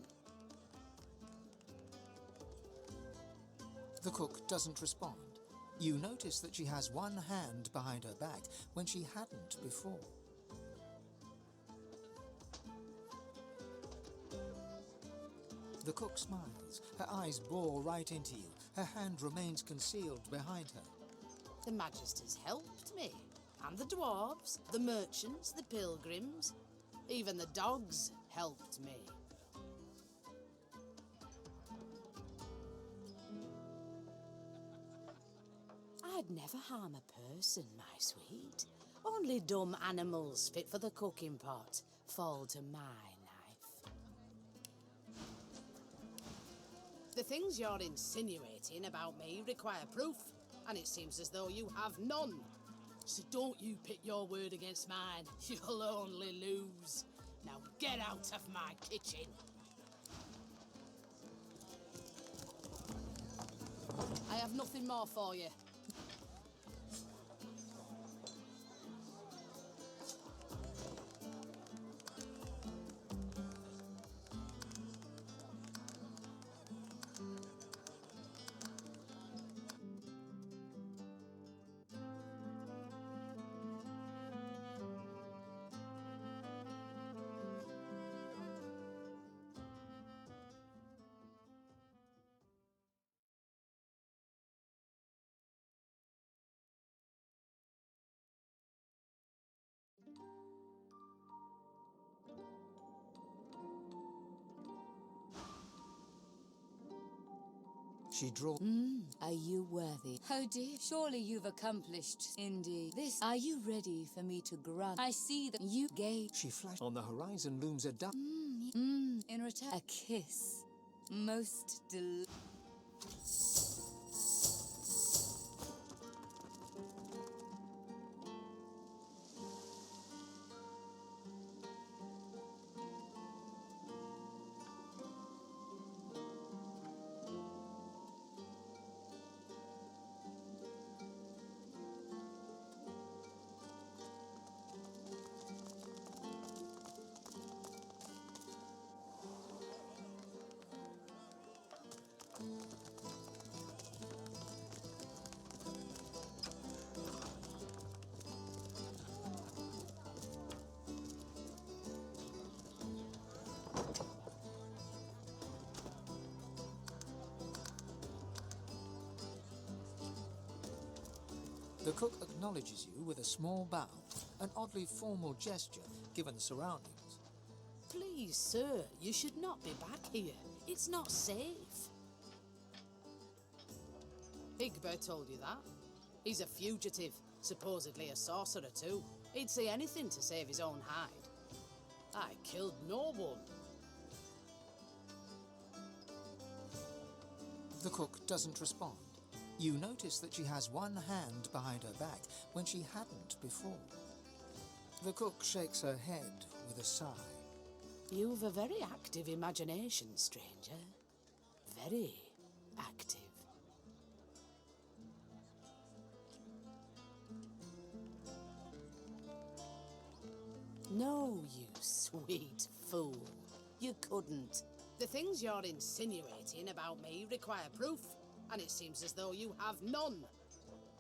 The cook doesn't respond. You notice that she has one hand behind her back when she hadn't before. The cook smiles. Her eyes bore right into you. Her hand remains concealed behind her. The Magisters helped me. And the dwarves, the merchants, the pilgrims. Even the dogs helped me. I'd never harm a person, my sweet. Only dumb animals fit for the cooking pot fall to my knife. The things you're insinuating about me require proof, and it seems as though you have none. So don't you pit your word against mine. You'll only lose. Now get out of my kitchen. I have nothing more for you. She draws. Are you worthy? Oh dear, surely you've accomplished, Indy. This. Are you ready for me to grant? I see that you gave. She flashed. On the horizon looms a duck. In return, a kiss. Most The cook acknowledges you with a small bow, an oddly formal gesture given the surroundings. Please, sir, you should not be back here. It's not safe. Higbert told you that. He's a fugitive, supposedly a sorcerer too. He'd say anything to save his own hide. I killed no one. The cook doesn't respond. You notice that she has one hand behind her back when she hadn't before. The cook shakes her head with a sigh. You've a very active imagination, stranger. Very active. No, you sweet fool. You couldn't. The things you're insinuating about me require proof, and it seems as though you have none.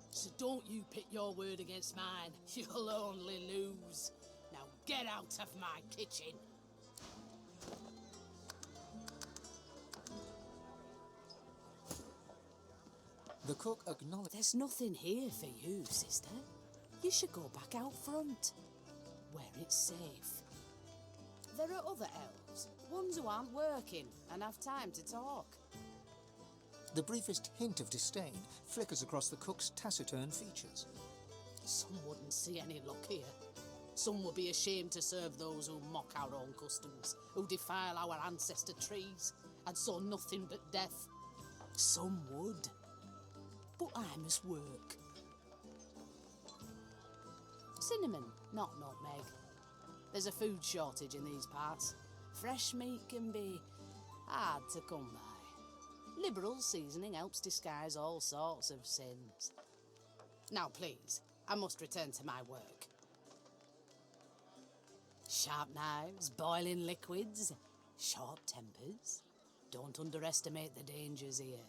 So don't you pit your word against mine. You'll only lose. Now get out of my kitchen. The cook acknowledges. There's nothing here for you, sister. You should go back out front, where it's safe. There are other elves, ones who aren't working and have time to talk. The briefest hint of disdain flickers across the cook's taciturn features. Some wouldn't see any luck here. Some would be ashamed to serve those who mock our own customs, who defile our ancestor trees, and sow nothing but death. Some would. But I must work. Cinnamon, not nutmeg. There's a food shortage in these parts. Fresh meat can be hard to come by. Liberal seasoning helps disguise all sorts of sins. Now, please, I must return to my work. Sharp knives, boiling liquids, short tempers. Don't underestimate the dangers here.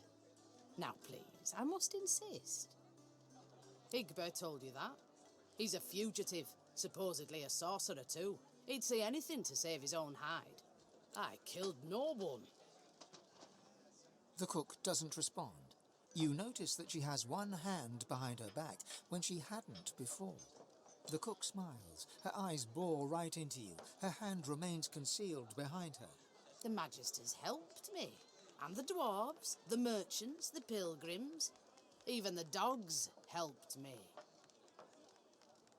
Now, please, I must insist. Higbert told you that. He's a fugitive, supposedly a sorcerer too. He'd say anything to save his own hide. I killed no one. The cook doesn't respond. You notice that she has one hand behind her back when she hadn't before. The cook smiles. Her eyes bore right into you. Her hand remains concealed behind her. The Magisters helped me. And the dwarves, the merchants, the pilgrims. Even the dogs helped me.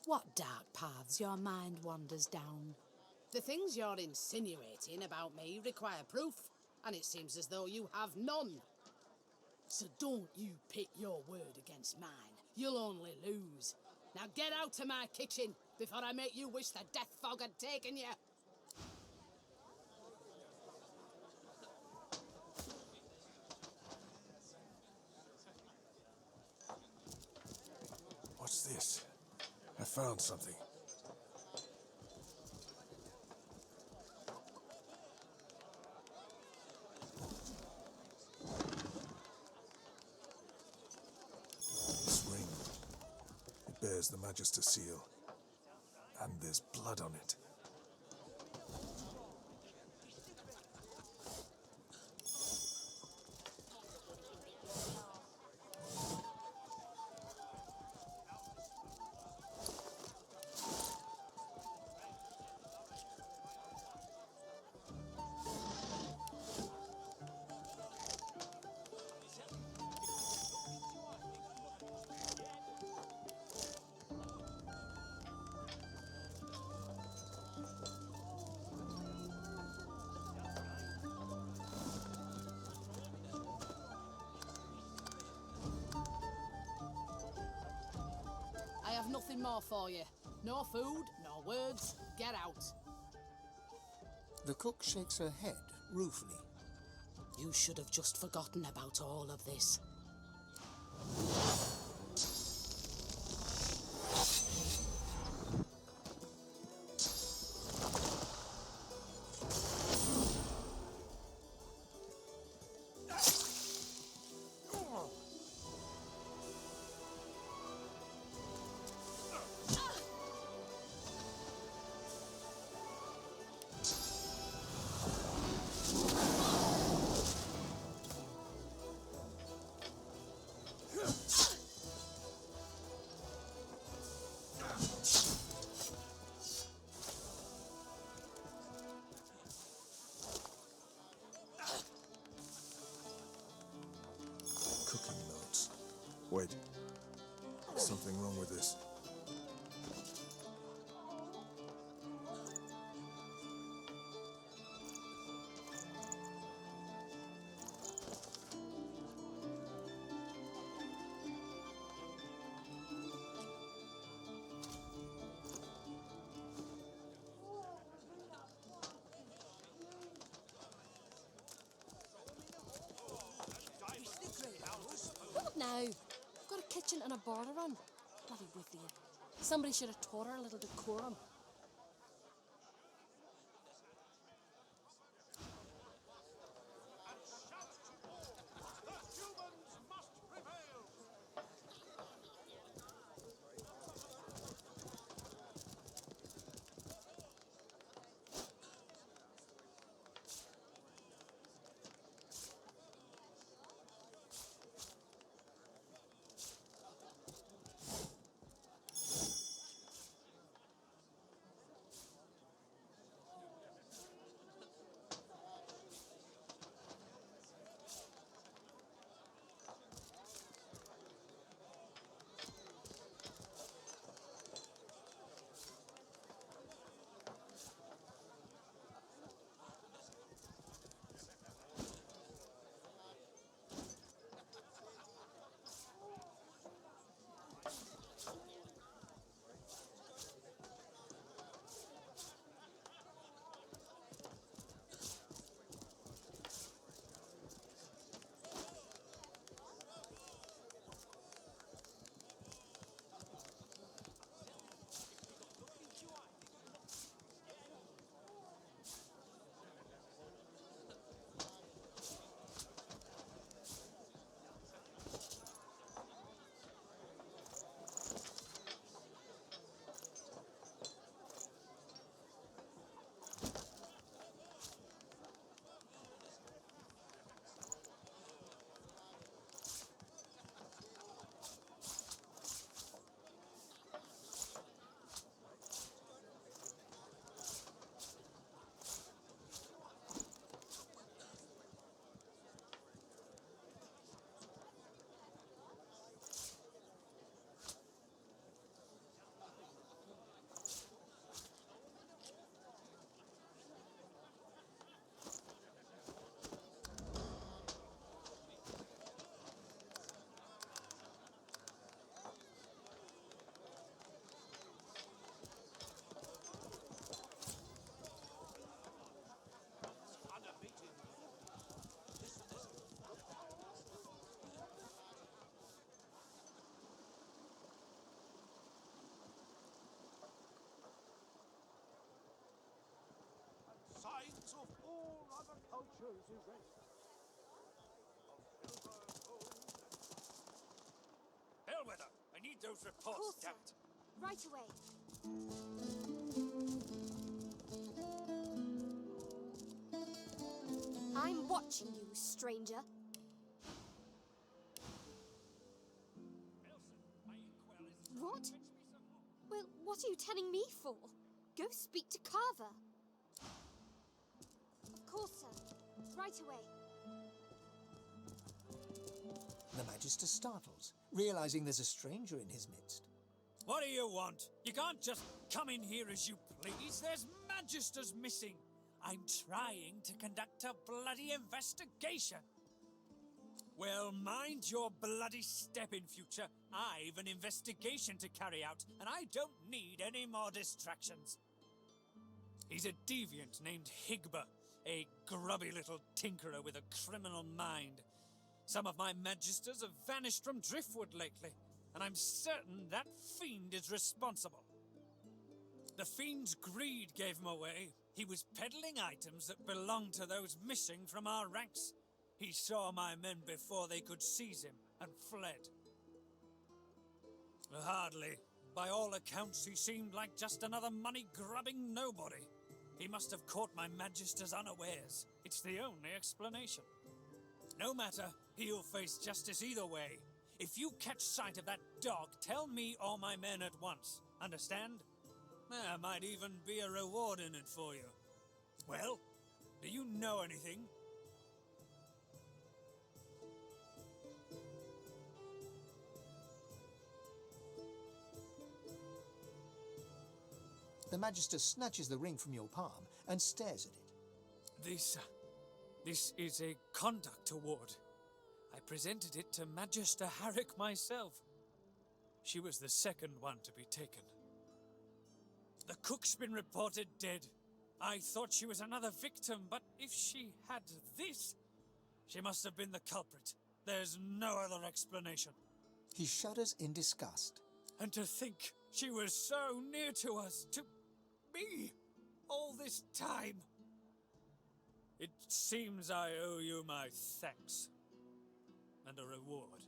What dark paths your mind wanders down. The things you're insinuating about me require proof, and it seems as though you have none. So don't you pit your word against mine. You'll only lose. Now get out of my kitchen before I make you wish the death fog had taken you. What's this? I found something. This ring. It bears the Magister seal. And there's blood on it. have nothing more for you. No food, no words. Get out. The cook shakes her head ruefully. You should have just forgotten about all of this. Cooking notes. Wait. Something wrong with this. What now? I've got a kitchen and a bar to run. Bloody with you. Somebody should have taught her a little decorum. Signs of all other cultures erased. Bellwether, I need those reports, damn it. Right away. I'm watching you, stranger. What? Well, what are you telling me for? Go speak to Carver. Of course, sir. Right away. The Magister startles, realizing there's a stranger in his midst. What do you want? You can't just come in here as you please. There's Magisters missing. I'm trying to conduct a bloody investigation. Well, mind your bloody step in future. I've an investigation to carry out, and I don't need any more distractions. He's a deviant named Higba, a grubby little tinkerer with a criminal mind. Some of my magisters have vanished from Driftwood lately, and I'm certain that fiend is responsible. The fiend's greed gave him away. He was peddling items that belonged to those missing from our ranks. He saw my men before they could seize him and fled. Hardly. By all accounts, he seemed like just another money-grubbing nobody. He must have caught my magisters unawares. It's the only explanation. No matter, he'll face justice either way. If you catch sight of that dog, tell me or my men at once. Understand? There might even be a reward in it for you. Well, do you know anything? The Magister snatches the ring from your palm and stares at it. This is a conduct award. I presented it to Magister Harrick myself. She was the second one to be taken. The cook's been reported dead. I thought she was another victim, but if she had this, she must have been the culprit. There's no other explanation. He shudders in disgust. And to think she was so near to us, to me, all this time. It seems I owe you my thanks. And a reward.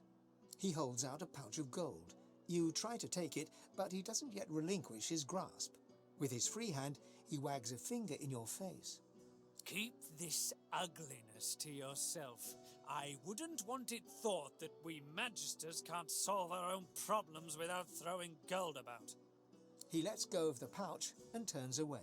He holds out a pouch of gold. You try to take it, but he doesn't yet relinquish his grasp. With his free hand, he wags a finger in your face. Keep this ugliness to yourself. I wouldn't want it thought that we magisters can't solve our own problems without throwing gold about. He lets go of the pouch and turns away.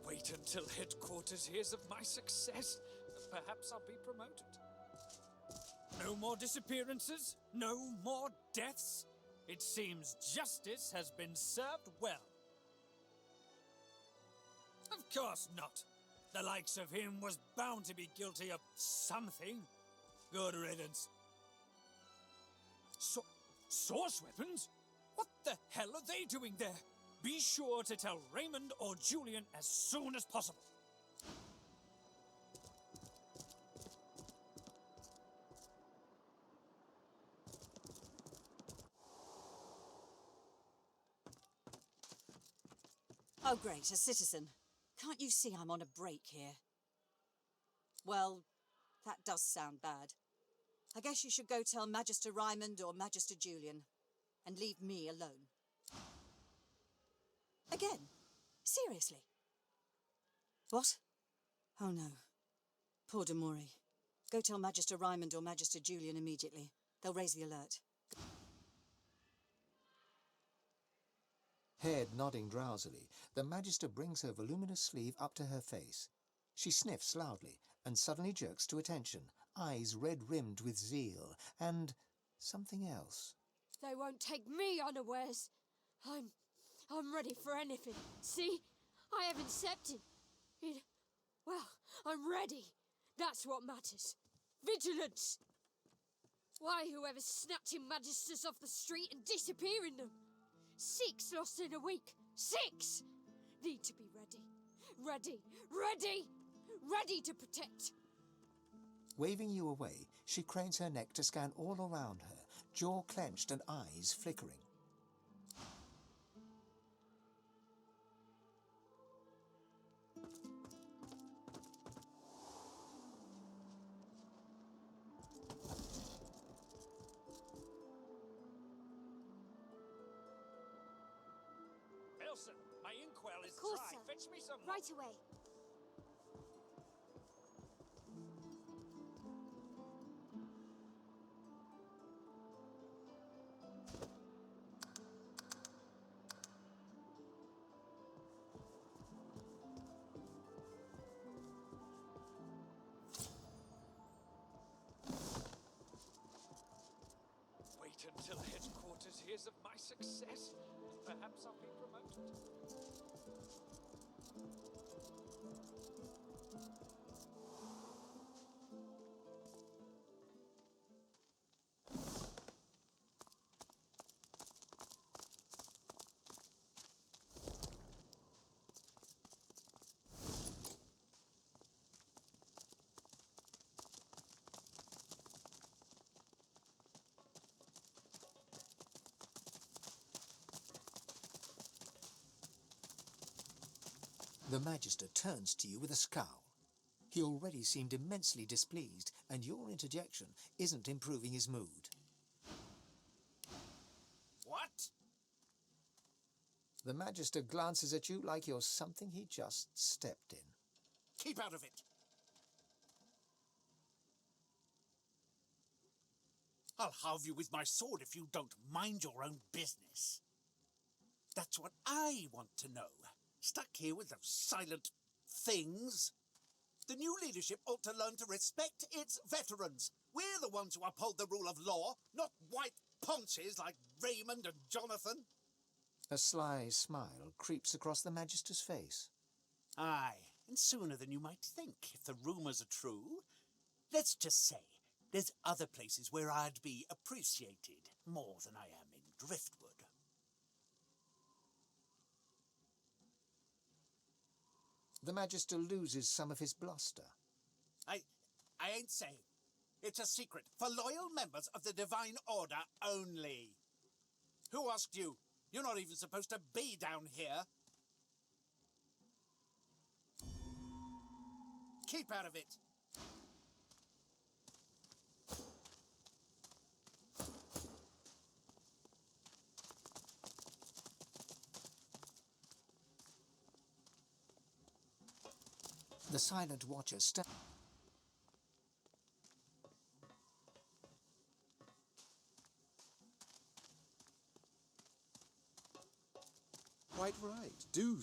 Wait until headquarters hears of my success. Perhaps I'll be promoted. No more disappearances? No more deaths? It seems justice has been served well. Of course not. The likes of him was bound to be guilty of something. Good riddance. Source weapons? What the hell are they doing there? Be sure to tell Raymond or Julian as soon as possible. Oh, great, a citizen. Can't you see I'm on a break here? Well, that does sound bad. I guess you should go tell Magister Raymond or Magister Julian, and leave me alone. Again? Seriously? What? Oh no. Poor Demori. Go tell Magister Raymond or Magister Julian immediately. They'll raise the alert. Head nodding drowsily, the Magister brings her voluminous sleeve up to her face. She sniffs loudly and suddenly jerks to attention, eyes red-rimmed with zeal, and something else. They won't take me unawares. I'm ready for anything. See? I have accepted. Well, I'm ready. That's what matters. Vigilance! Why whoever's snatching magisters off the street and disappearing them? 6 lost in a week. 6! Need to be ready. Ready to protect. Waving you away, she cranes her neck to scan all around her, jaw clenched and eyes flickering. Elson, my inkwell is Of course, dry. sir. Fetch me some. Right away. wait until headquarters hears of my success. Perhaps I'll be promoted. The Magister turns to you with a scowl. He already seemed immensely displeased, and your interjection isn't improving his mood. What? The Magister glances at you like you're something he just stepped in. Keep out of it. I'll halve you with my sword if you don't mind your own business. That's what I want to know. Stuck here with those silent things. The new leadership ought to learn to respect its veterans. We're the ones who uphold the rule of law, not white ponces like Raymond and Jonathan. A sly smile creeps across the Magister's face. Aye, and sooner than you might think, if the rumours are true. Let's just say, there's other places where I'd be appreciated more than I am in Driftwood. The Magister loses some of his bluster. I ain't saying. It's a secret for loyal members of the Divine Order only. Who asked you? You're not even supposed to be down here. Keep out of it. The silent watcher Quite right. Do.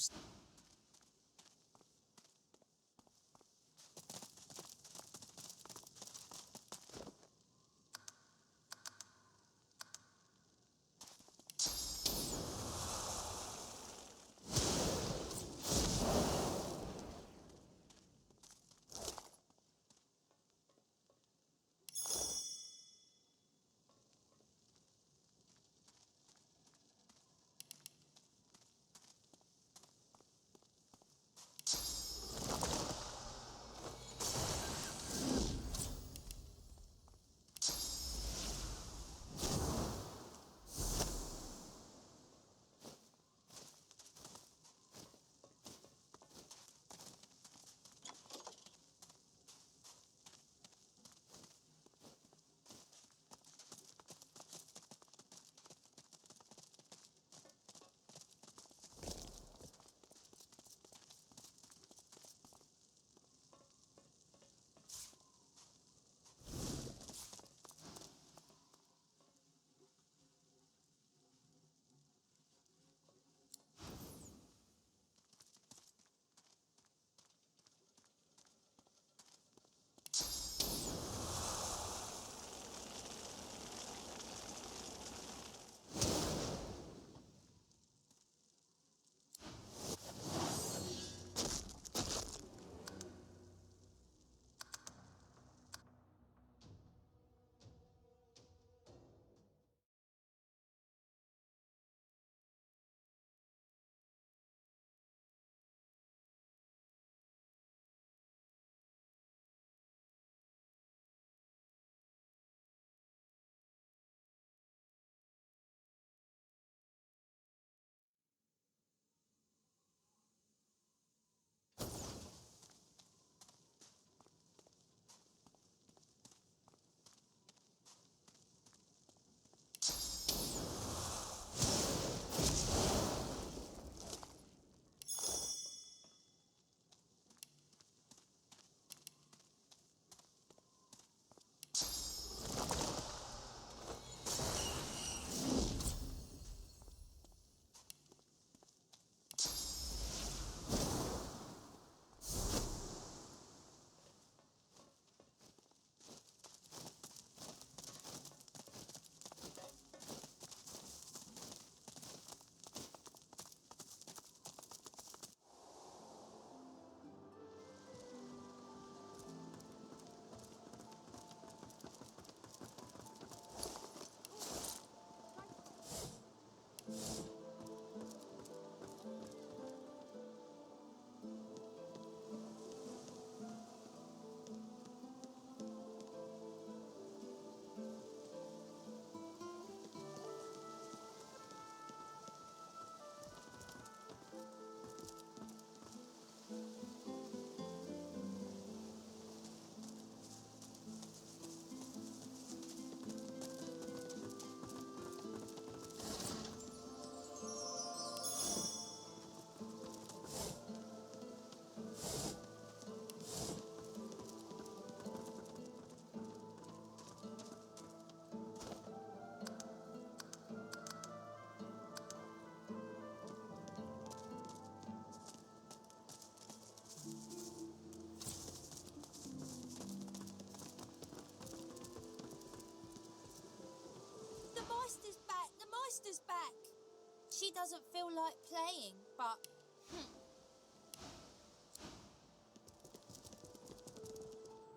she doesn't feel like playing, but...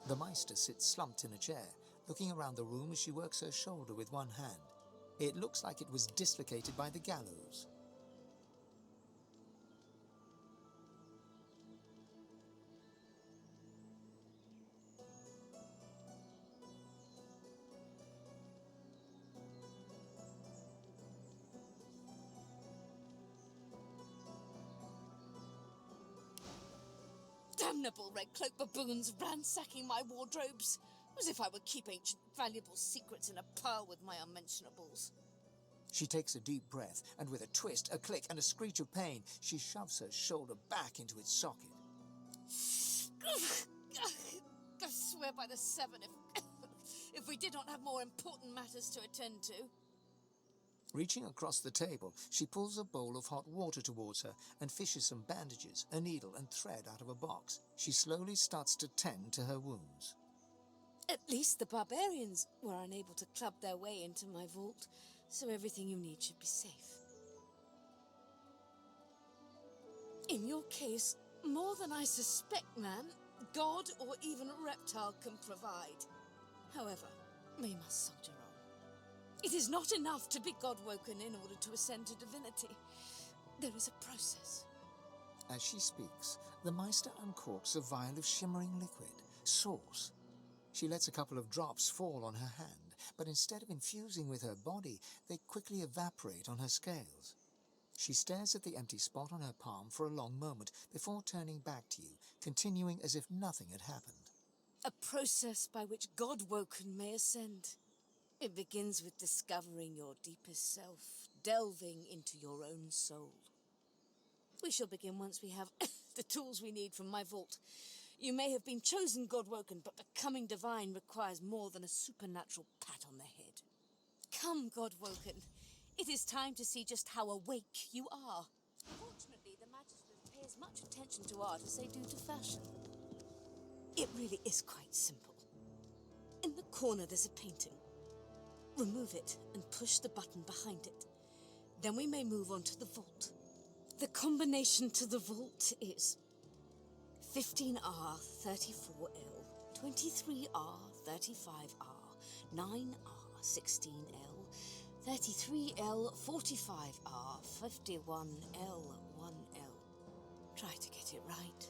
The Meister sits slumped in a chair, looking around the room as she works her shoulder with one hand. It looks like it was dislocated by the gallows. Damnable red cloak baboons ransacking my wardrobes, as if I would keep ancient valuable secrets in a pile with my unmentionables. She takes a deep breath, and with a twist, a click, and a screech of pain, she shoves her shoulder back into its socket. I swear by the seven, if we did not have more important matters to attend to. Reaching across the table, she pulls a bowl of hot water towards her and fishes some bandages, a needle, and thread out of a box. She slowly starts to tend to her wounds. At least the barbarians were unable to club their way into my vault, so everything you need should be safe. In your case, more than I suspect, man, God or even a reptile can provide. However, we must soldier on. It is not enough to be God-woken in order to ascend to divinity. There is a process. As she speaks, the Meister uncorks a vial of shimmering liquid, sauce. She lets a couple of drops fall on her hand, but instead of infusing with her body, they quickly evaporate on her scales. She stares at the empty spot on her palm for a long moment before turning back to you, continuing as if nothing had happened. A process by which God-woken may ascend. It begins with discovering your deepest self, delving into your own soul. We shall begin once we have the tools we need from my vault. You may have been chosen God-woken, but becoming divine requires more than a supernatural pat on the head. Come, God-woken. It is time to see just how awake you are. Fortunately, the magistrate pays much attention to art as they do to fashion. It really is quite simple. In the corner there's a painting. Remove it and push the button behind it. Then we may move on to the vault. The combination to the vault is 15R 34L, 23R 35R, 9R 16L, 33L 45R, 51L 1L. Try to get it right.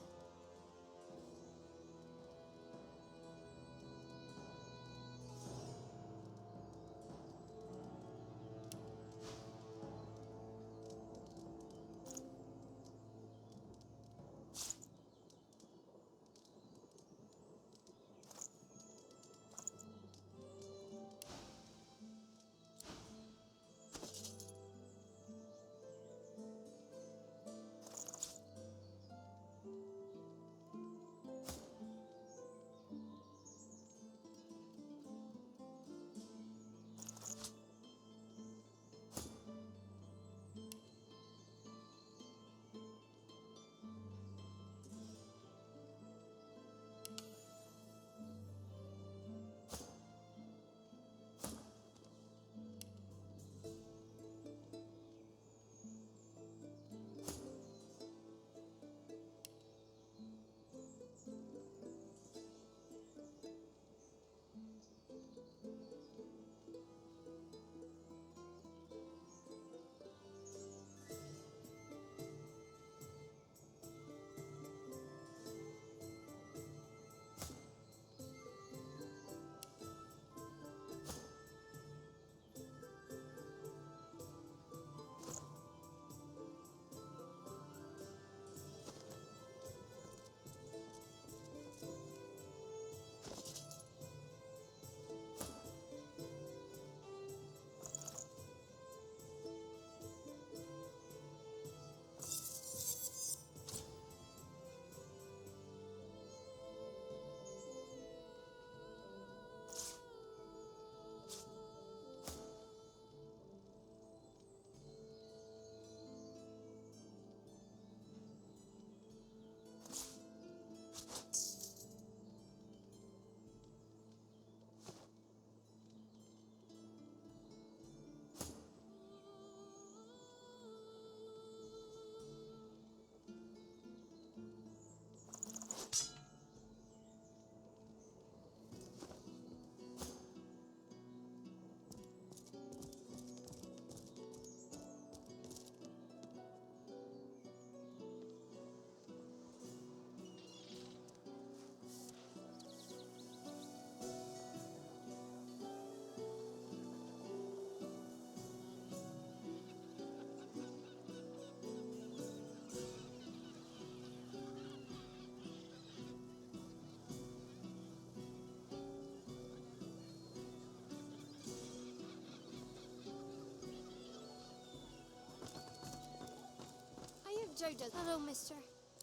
Joe does. Hello, mister.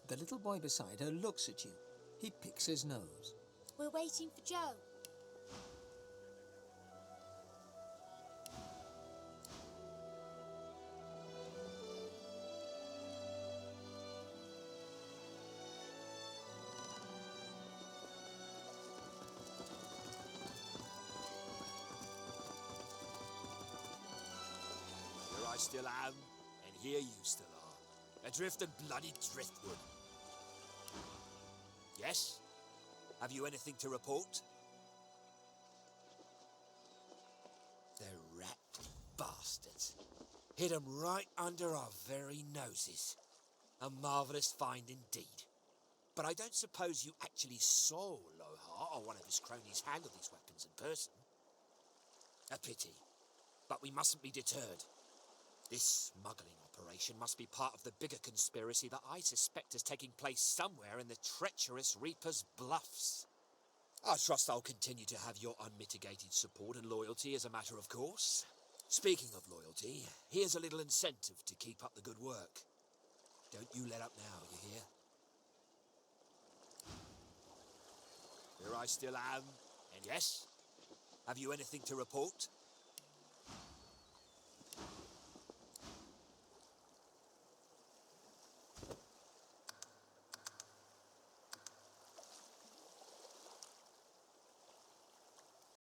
The little boy beside her looks at you. He picks his nose. We're waiting for Joe. Here I still am, and here you still are. Adrift and bloody driftwood. Yes? Have you anything to report? The rat bastards. Hid 'em right under our very noses. A marvellous find indeed. But I don't suppose you actually saw Lohar or one of his cronies handle these weapons in person. A pity. But we mustn't be deterred. This smuggling operation must be part of the bigger conspiracy that I suspect is taking place somewhere in the treacherous Reaper's Bluffs. I trust I'll continue to have your unmitigated support and loyalty as a matter of course. Speaking of loyalty, here's a little incentive to keep up the good work. Don't you let up now, you hear? Here I still am, and yes? Have you anything to report?